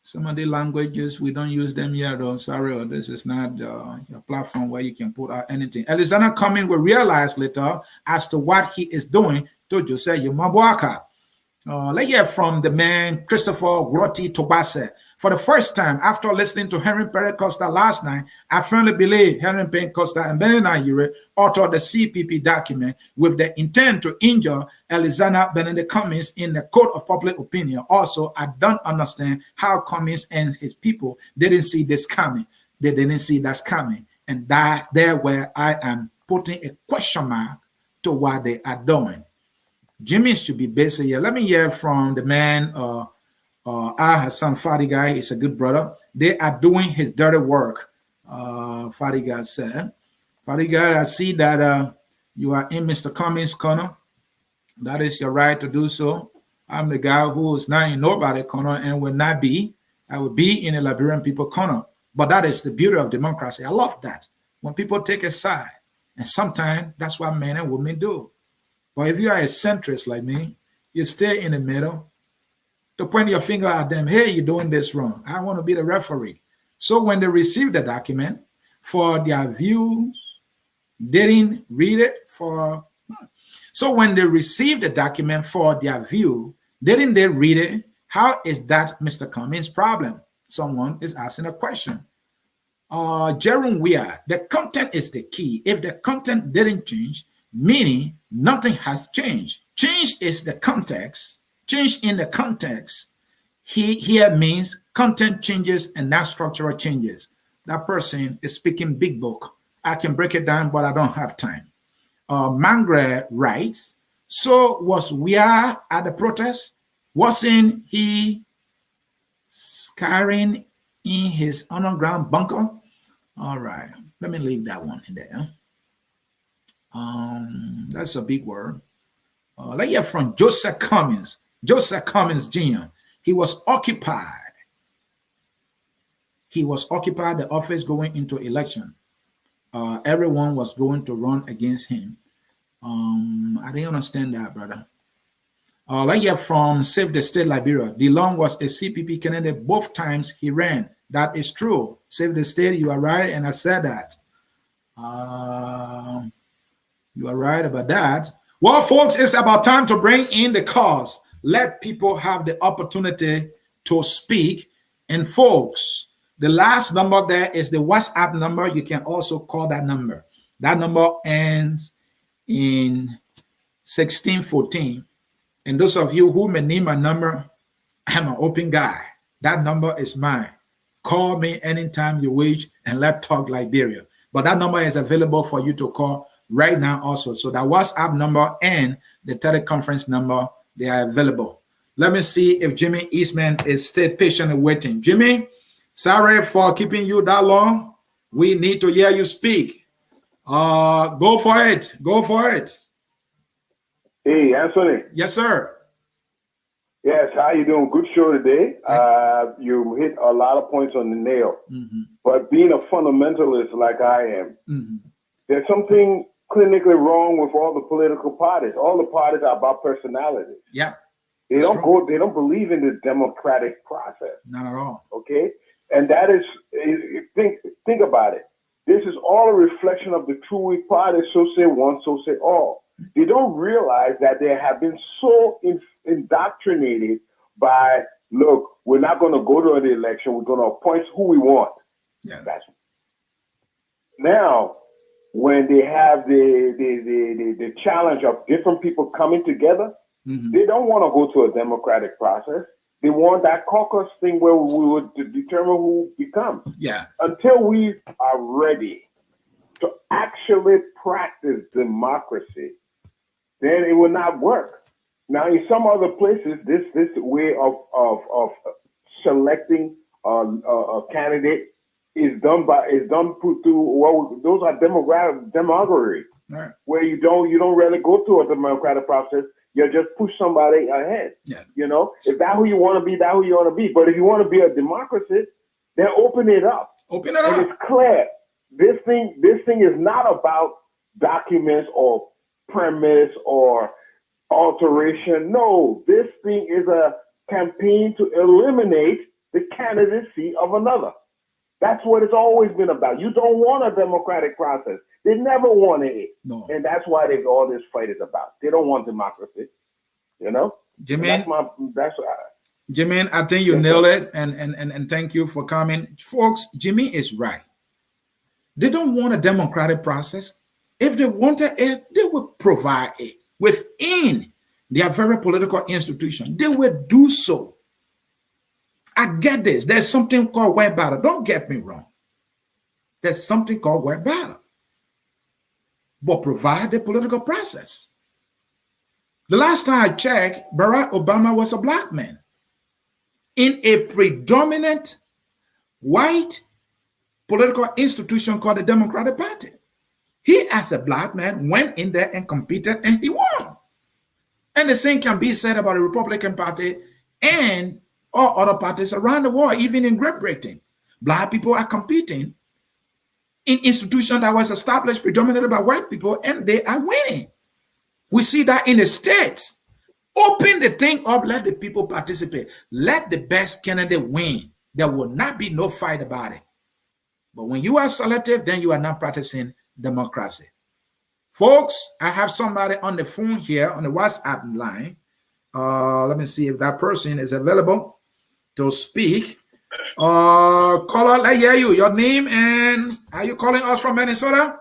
Some of the languages, we don't use them yet, though. Sorry, this is not your platform where you can put out anything. Alexander Cummings will realize later as to what he is doing to Jose Yumabuaka. Let's hear from the man, Christopher Grotti Tobase. For the first time, after listening to Henry Perry Costa last night, I firmly believe Henry Perry Costa and Benin Ayure authored the CPP document with the intent to injure Alexander Benedict Cummings in the court of public opinion. Also, I don't understand how Cummings and his people didn't see this coming. They didn't see that's coming. And that there where I am putting a question mark to what they are doing. Jimmy should be busy here. Let me hear from the man, Hassan Fadiga. He's a good brother. They are doing his dirty work, Fadiga said. Fadiga, I see that you are in Mr. Cummings' corner. That is your right to do so. I'm the guy who is not in nobody's corner and will not be. I will be in a Liberian people corner. But that is the beauty of democracy. I love that. When people take a side. And sometimes that's what men and women do. But if you are a centrist like me, you stay in the middle to point your finger at them. Hey, you're doing this wrong. I want to be the referee. So when they receive the document for their views, didn't read it for. So when they receive the document for their view, didn't they read it? How is that Mr. Cummings' problem? Someone is asking a question. Jerome Weir, the content is the key. If the content didn't change, meaning nothing has changed. Change is the context. Change in the context here means content changes and not structural changes. That person is speaking big book. I can break it down, but I don't have time. Mangre writes, so was we are at the protest? Wasn't he scarring in his underground bunker? All right, let me leave that one in there. That's a big word. Let's hear from Joseph Cummings. Joseph Cummings Jr. He was occupied. He was occupied the office going into election. Everyone was going to run against him. I didn't understand that, brother. Let's hear from Save the State Liberia. DeLong was a CPP candidate both times he ran. That is true. Save the State, you are right, and I said that. You are right about that. Well, folks, it's about time to bring in the cause. Let people have the opportunity to speak. And folks, the last number there is the WhatsApp number. You can also call that number. That number ends in 1614. And those of you who may need my number, I'm an open guy. That number is mine. Call me anytime you wish and let's talk Liberia. But that number is available for you to call right now also. So that WhatsApp number and the teleconference number, they are available. Let me see if Jimmy Eastman is still patiently waiting. Jimmy, sorry for keeping you that long. We need to hear you speak. Go for it. Go for it. Hey, Anthony. Yes, sir. Yes, how you doing? Good show today. You hit a lot of points on the nail. But being a fundamentalist like I am, there's something clinically wrong with all the political parties. All the parties are about personalities. Yeah. They don't believe in the democratic process. Not at all. Okay? And that is, think about it. This is all a reflection of the two parties, so say one, so say all. They don't realize that they have been so indoctrinated by, look, we're not going to go to the election. We're going to appoint who we want. Yeah. Now, when they have the challenge of different people coming together, they don't want to go to a democratic process. They want that caucus thing where we would determine who becomes. Yeah. Until we are ready to actually practice democracy, then it will not work. Now, in some other places, this way of selecting a candidate is done through those are demagoguery, Right. where you don't really go through a democratic process. You just push somebody ahead. Yeah. You know, if that's who you want to be, that's who you want to be. But if you want to be a democracy, then open it up. Open it And up. it's clear. This thing is not about documents or premise or alteration. No, this thing is a campaign to eliminate the candidacy of another. That's what it's always been about. You don't want a democratic process. They never wanted it. No. And that's why all this fight is about. They don't want democracy. You know? Jermaine, That's Jermaine, I think you nailed it. And thank you for coming. Folks, Jimmy is right. They don't want a democratic process. If they wanted it, they would provide it within their very political institution. They will do so. I get this. There's something called word battle. Don't get me wrong. There's something called word battle. But provide the political process. The last time I checked, Barack Obama was a black man in a predominant white political institution called the Democratic Party. He, as a black man, went in there and competed and he won. And the same can be said about the Republican Party and all other parties around the world, even in Great Britain. Black people are competing in institutions that was established predominantly by white people, and they are winning. We see that in the States. Open the thing up, let the people participate. Let the best candidate win. There will not be no fight about it. But when you are selective, then you are not practicing democracy. Folks, I have somebody on the phone here on the WhatsApp line. Let me see if that person is available to speak. Caller, I hear you. Your name and are you calling us from Minnesota?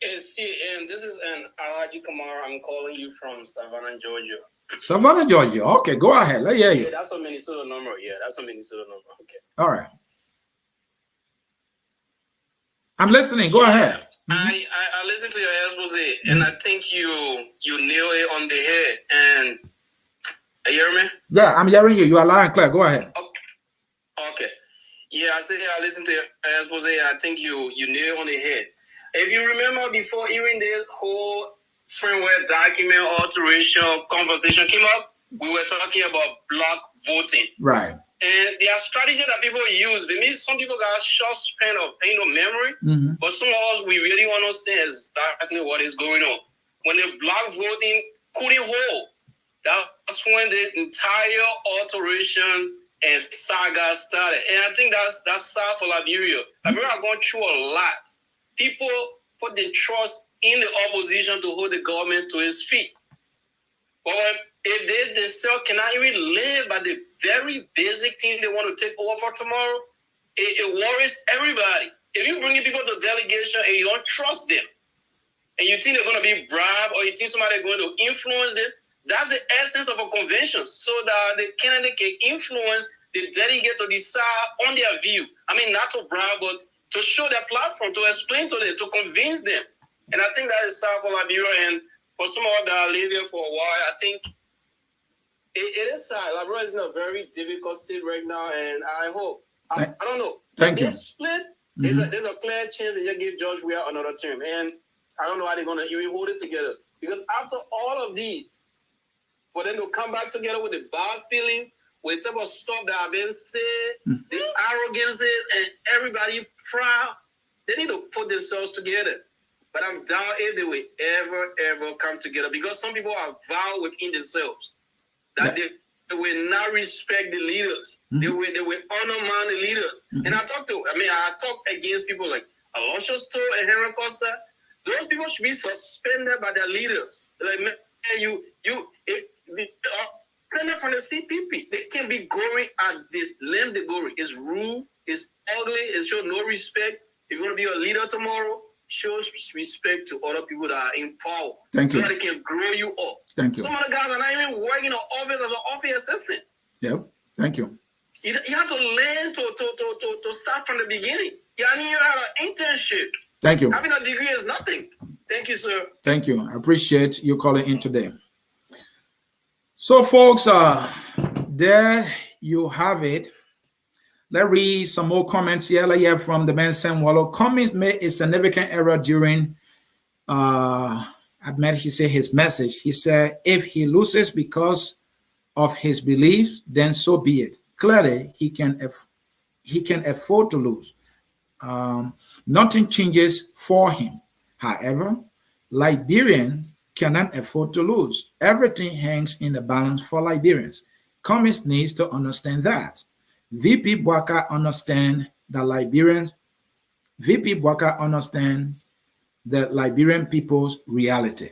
Yes, and this is Alhaji Kamara. I'm calling you from Savannah, Georgia. Savannah, Georgia. Okay, go ahead. I hear you. Yeah, that's a Minnesota number. Yeah, that's a Minnesota number. Okay. All right. I'm listening. Go ahead. I listened to your expose, and I think you nailed it on the head. And you hear me? Yeah, I'm hearing you. You are loud and clear. Go ahead. Okay. Yeah, I said I listened to your expose. I think you nailed it on the head. If you remember, before even the whole framework document alteration conversation came up, we were talking about block voting. Right. And there are strategies that people use. Maybe some people got a short span of memory, but some of us, we really want to understand exactly what is going on. When the block voting couldn't hold, that's when the entire alteration and saga started. And I think that's sad for Liberia. Liberia are going through a lot. People put their trust in the opposition to hold the government to its feet. But if they themselves cannot even live by the very basic thing they want to take over for tomorrow, it worries everybody. If you bring people to delegation and you don't trust them, and you think they're going to be bribed or you think somebody's going to influence them, that's the essence of a convention, so that the candidate can influence the delegate to decide on their view. I mean, not to bribe, but to show their platform, to explain to them, to convince them. And I think that is sad for Liberia, and for some of us that live here for a while, I think it is sad. Liberia is in a very difficult state right now, and I hope, I don't know. Thank you. This split, there's a clear chance they just give George Weah another term, and I don't know how they're going to even hold it together. Because after all of these, for them to come back together with the bad feelings, with the type of stuff that have been said, the arrogances, and everybody proud, they need to put themselves together. But I'm down if they will ever come together, because some people are vowed within themselves that they will not respect the leaders. They will undermine the leaders. And I talk against people like Alonso Stowe and Henry Costa. Those people should be suspended by their leaders. Like, man, from the CPP, they can't be going at this lame. It's rude, it's ugly, it shows no respect. If you want to be a leader tomorrow, show respect to other people that are in power. Thank you. So that they can grow you up. Thank you. Some of the guys are not even working in the office as an office assistant. Yep. Thank you. You have to learn to start from the beginning. You need to have an internship. Thank you. Having a degree is nothing. Thank you, sir. Thank you. I appreciate you calling in today. So, folks, there you have it. Let's read some more comments here from the man Sam Wallow. Cummings made a significant error during, he said his message. He said, if he loses because of his beliefs, then so be it. Clearly, he can afford to lose. Nothing changes for him. However, Liberians cannot afford to lose. Everything hangs in the balance for Liberians. Cummings needs to understand that. VP Bwaka understands the Liberians. VP Bwaka understands the Liberian people's reality.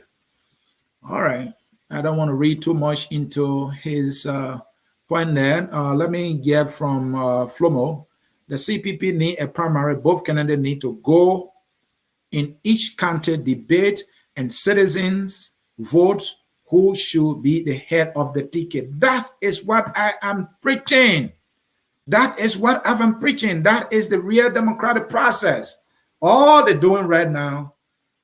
All right. I don't want to read too much into his point there. Let me get from Flomo. The CPP need a primary. Both candidates need to go in each county, debate, and citizens vote who should be the head of the ticket. That is what I am preaching. That is what I've been preaching. That is the real democratic process. All they're doing right now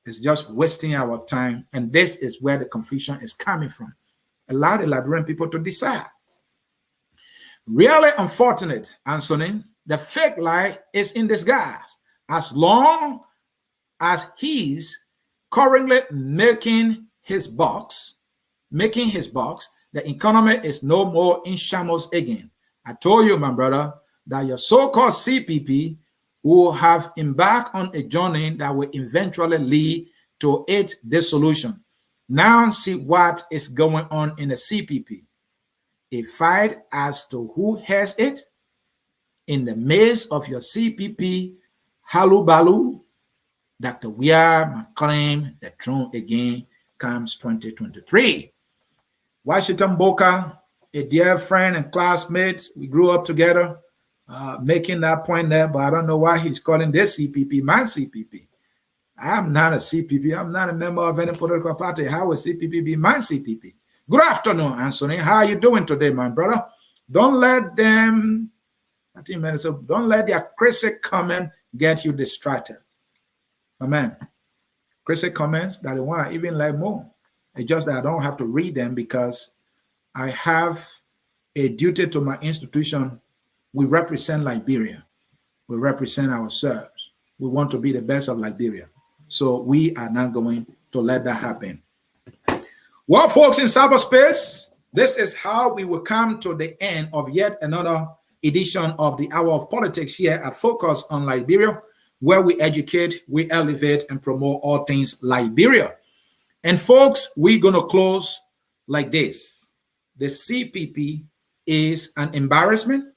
is just wasting our time. And this is where the confusion is coming from. Allow the Liberian people to decide. Really unfortunate, Anthony, the fake lie is in disguise. As long as he's currently making his box, the economy is no more in shambles again. I told you, my brother, that your so-called CPP will have embarked on a journey that will eventually lead to its dissolution. Now see what is going on in the CPP. A fight as to who has it. In the midst of your CPP halubalu, Dr. Weir might claim the throne again comes 2023. Washington Boca, a dear friend and classmate, we grew up together, making that point there, but I don't know why he's calling this CPP my CPP. I'm not a CPP. I'm not a member of any political party. How will CPP be my CPP? Good afternoon, Anthony. How are you doing today, my brother? Don't let them, don't let their crazy comment get you distracted. Amen. Crazy comments that I want to even like more. It's just that I don't have to read them because I have a duty to my institution. We represent Liberia. We represent ourselves. We want to be the best of Liberia. So we are not going to let that happen. Well, folks in cyberspace, this is how we will come to the end of yet another edition of the Hour of Politics here at Focus on Liberia, where we educate, we elevate, and promote all things Liberia. And folks, we're going to close like this. The CPP is an embarrassment.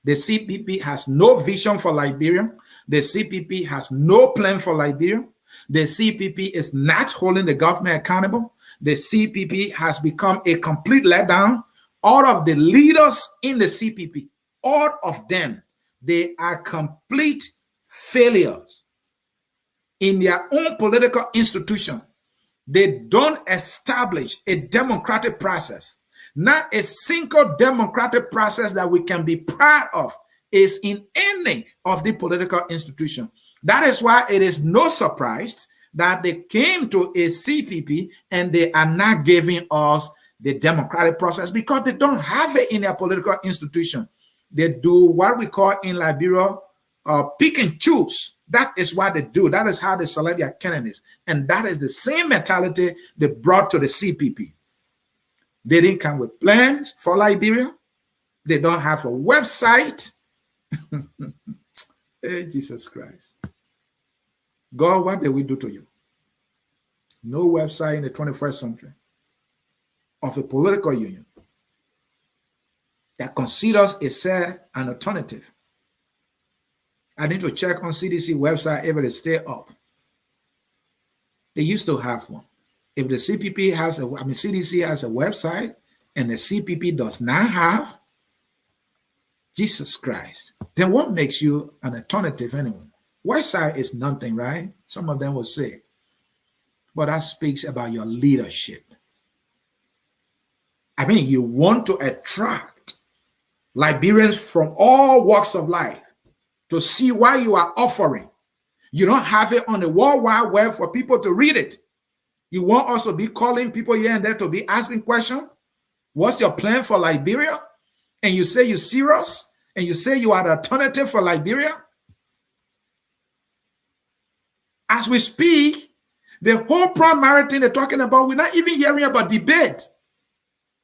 The CPP has no vision for Liberia. The CPP has no plan for Liberia. The CPP is not holding the government accountable. The CPP has become a complete letdown. All of the leaders in the CPP, all of them, they are complete failures in their own political institution. They don't establish a democratic process. Not a single democratic process that we can be proud of is in any of the political institutions. That is why it is no surprise that they came to a CPP and they are not giving us the democratic process because they don't have it in their political institution. They do what we call in Liberia pick and choose. That is what they do. That is how they select their candidates. And that is the same mentality they brought to the CPP. They didn't come with plans for Liberia. They don't have a website. Hey, Jesus Christ. God, what did we do to you? No website in the 21st century of a political union that considers itself an alternative. I need to check on CDC website if it is still up. They used to have one. If the CPP has CDC has a website and the CPP does not have, Jesus Christ, then what makes you an alternative anyway? West Side is nothing, right? Some of them will say. But that speaks about your leadership. I mean, you want to attract Liberians from all walks of life to see what you are offering. You don't have it on the World Wide Web for people to read it. You want us to be calling people here and there to be asking questions. What's your plan for Liberia? And you say you're serious? And you say you are the alternative for Liberia? As we speak, the whole primary thing they're talking about, we're not even hearing about debate.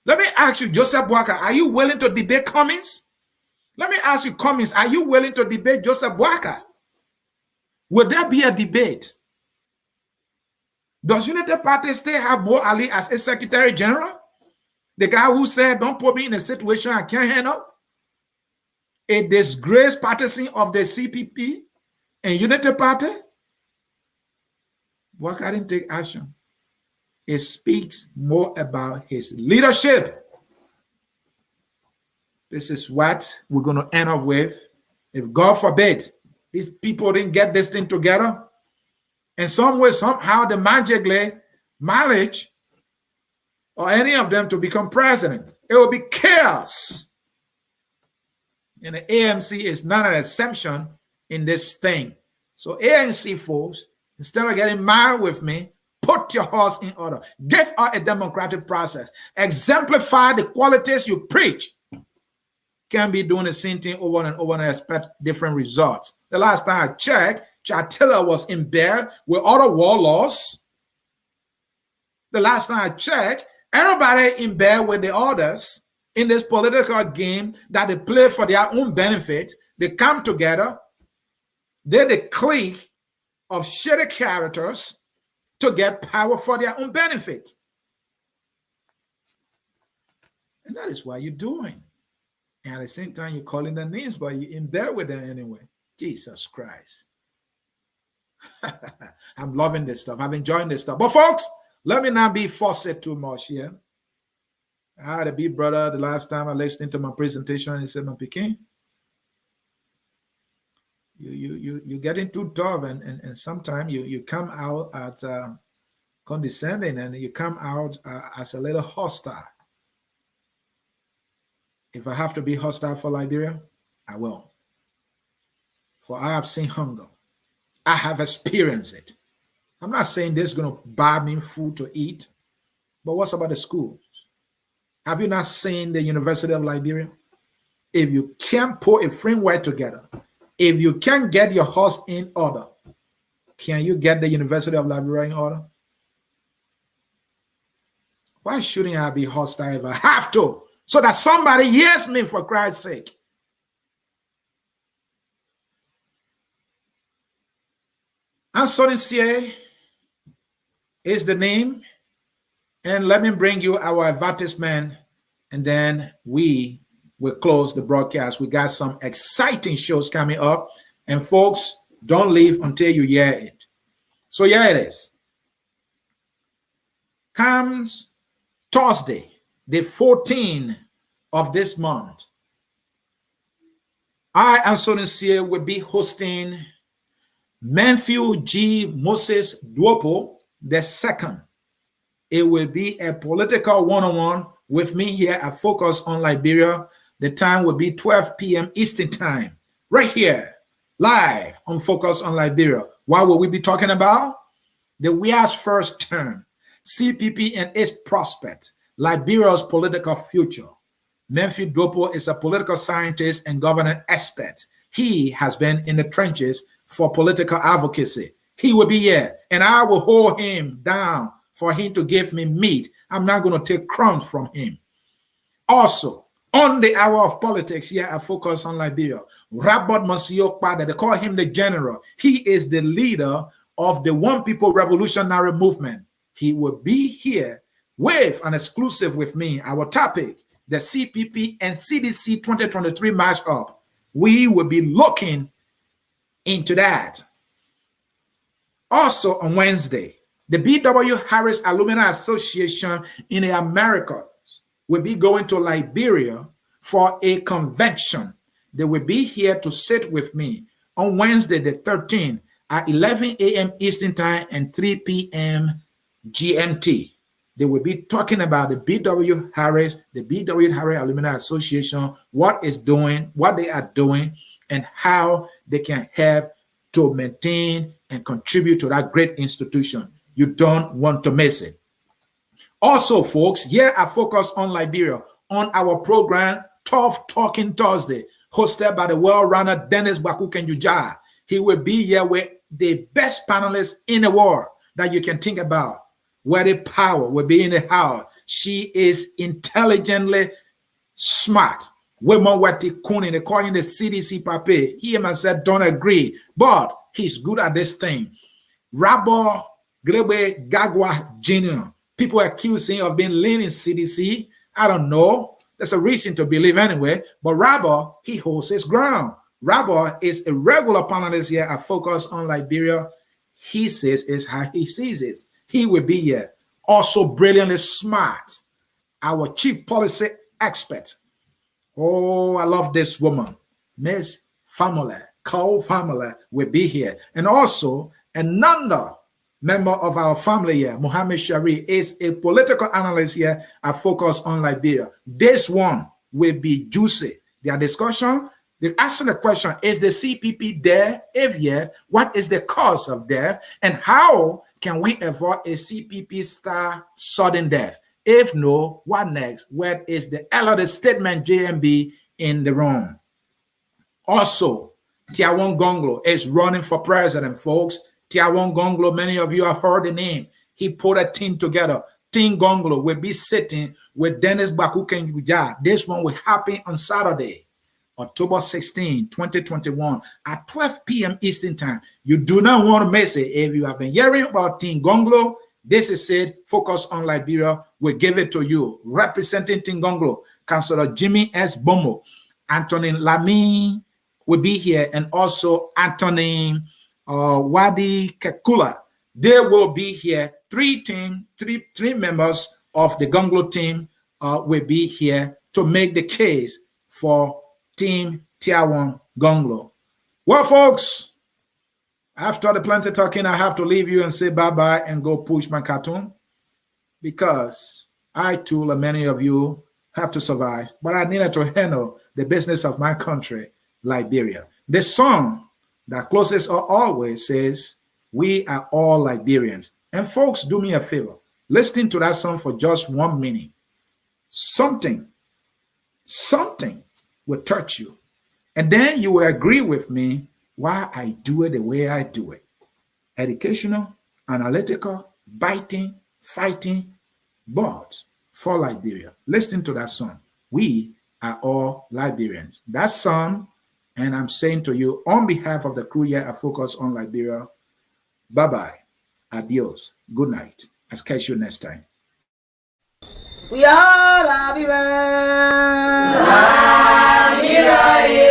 Let me ask you, Joseph Boakai, are you willing to debate Cummings? Let me ask you, Cummings, are you willing to debate Joseph Boakai? Would there be a debate? Does Unity Party still have Mo Ali as a Secretary General? The guy who said, don't put me in a situation I can't handle? A disgraced partisan of the CPP and Unity Party? Boakai didn't take action. It speaks more about his leadership. This is what we're going to end up with. If God forbid, these people didn't get this thing together, and some way, somehow, the magically manage or any of them to become president, it will be chaos. And the ANC is not an exception in this thing. So ANC folks, instead of getting mad with me, put your house in order. Give out a democratic process. Exemplify the qualities you preach. Can't be doing the same thing over and over and expect different results. The last time I checked, Chatilla was in bed with other warlords. The last time I checked, everybody in bed with the others in this political game that they play for their own benefit. They come together. They're the clique of shitty characters to get power for their own benefit. And that is what you're doing. And at the same time, you're calling their names, but you're in bed with them anyway. Jesus Christ. I'm loving this stuff. I'm enjoying this stuff. But folks, let me not be fussy too much here. I had a big brother the last time I listened to my presentation. He said, "My Peking, you're getting too tough, and sometimes you come out at condescending, and you come out as a little hostile. If I have to be hostile for Liberia, I will. For I have seen hunger. I have experienced it. I'm not saying this is going to buy me food to eat, but what's about the schools? Have you not seen the University of Liberia? If you can't put a framework together, if you can't get your house in order, can you get the University of Liberia in order? Why shouldn't I be hostile if I have to? So that somebody hears me, for Christ's sake. Anthony C. is the name. And let me bring you our advertisement, and then we will close the broadcast. We got some exciting shows coming up. And folks, don't leave until you hear it. So here it is. Comes Thursday, the 14th of this month. I, Anthony C., will be hosting Matthew G. Moses Duopo II. It will be a political one-on-one with me here at Focus on Liberia. The time will be 12 p.m. Eastern Time, right here, live on Focus on Liberia. What will we be talking about? The WIA's first term, CPP and its prospect, Liberia's political future. Matthew Duopo is a political scientist and governance expert. He has been in the trenches for political advocacy. He will be here, and I will hold him down for him to give me meat. I'm not going to take crumbs from him. Also, on the hour of politics here at Focus on Liberia, Robert Monsio Kpada, they call him the general. He is the leader of the One People Revolutionary Movement. He will be here with an exclusive with me. Our topic, the CPP and CDC 2023 matchup. We will be looking into that. Also on Wednesday, the B.W. Harris Alumni Association in the Americas will be going to Liberia for a convention. They will be here to sit with me. on Wednesday, the 13th, at 11 a.m. Eastern Time and 3 p.m. GMT. They will be talking about the B.W. Harris, the B.W. Harris Alumni Association, what is doing, what they are doing, and how they can help to maintain and contribute to that great institution. You don't want to miss it. Also, folks, here I focus on Liberia on our program, Tough Talking Thursday, hosted by the world-runner Dennis Bakukenjuja. He will be here with the best panelists in the world that you can think about. Where the power will be in the house. She is intelligently smart. Women what they calling the CDC pape. He himself don't agree, but he's good at this thing. Rabo Grebe Gagwa Jr. People accuse him of being leaning CDC. I don't know. There's a reason to believe anyway. But Rabo, he holds his ground. Rabo is a regular panelist here at Focus on Liberia. He says is how he sees it. He will be here. Also brilliantly smart. Our chief policy expert. Oh, I love this woman. Miss Family, Cole Family will be here. And also another member of our family here, Mohammed Shari, is a political analyst here at Focus on Liberia. This one will be juicy. Their discussion, they asking the question, is the CPP there? If yet, what is the cause of death? And how can we avoid a CPP star sudden death? If no, what next? Where is the elder statement JMB in the room? Also, Tiawon Gonglo is running for president, folks. Tiawon Gonglo, many of you have heard the name. He put a team together. Team Gonglo will be sitting with Dennis Bakukenjuja. This one will happen on Saturday, October 16, 2021 at 12 p.m. Eastern Time. You do not want to miss it. If you have been hearing about Team Gonglo, this is it. Focus on Liberia. We give it to you. Representing Team Gonglo, Councillor Jimmy S. Bomo, Anthony Lamy will be here, and also Anthony Wadi Kekula. They will be here. Three members of the Gonglo team will be here to make the case for Team Tiawon Gonglo. Well, folks, after the plenty talking, I have to leave you and say bye-bye and go push my cartoon, because I too, like many of you, have to survive. But I needed to handle the business of my country, Liberia. The song that closest or always says, we are all Liberians. And folks, do me a favor. Listen to that song for just 1 minute. Something will touch you. And then you will agree with me why I do it the way I do it. Educational, analytical, biting, fighting, but for Liberia. Listen to that song. We are all Liberians. That song, and I'm saying to you on behalf of the crew here at Focus on Liberia, bye-bye, adios, good night. I'll catch you next time. We are Liberians. Liberia.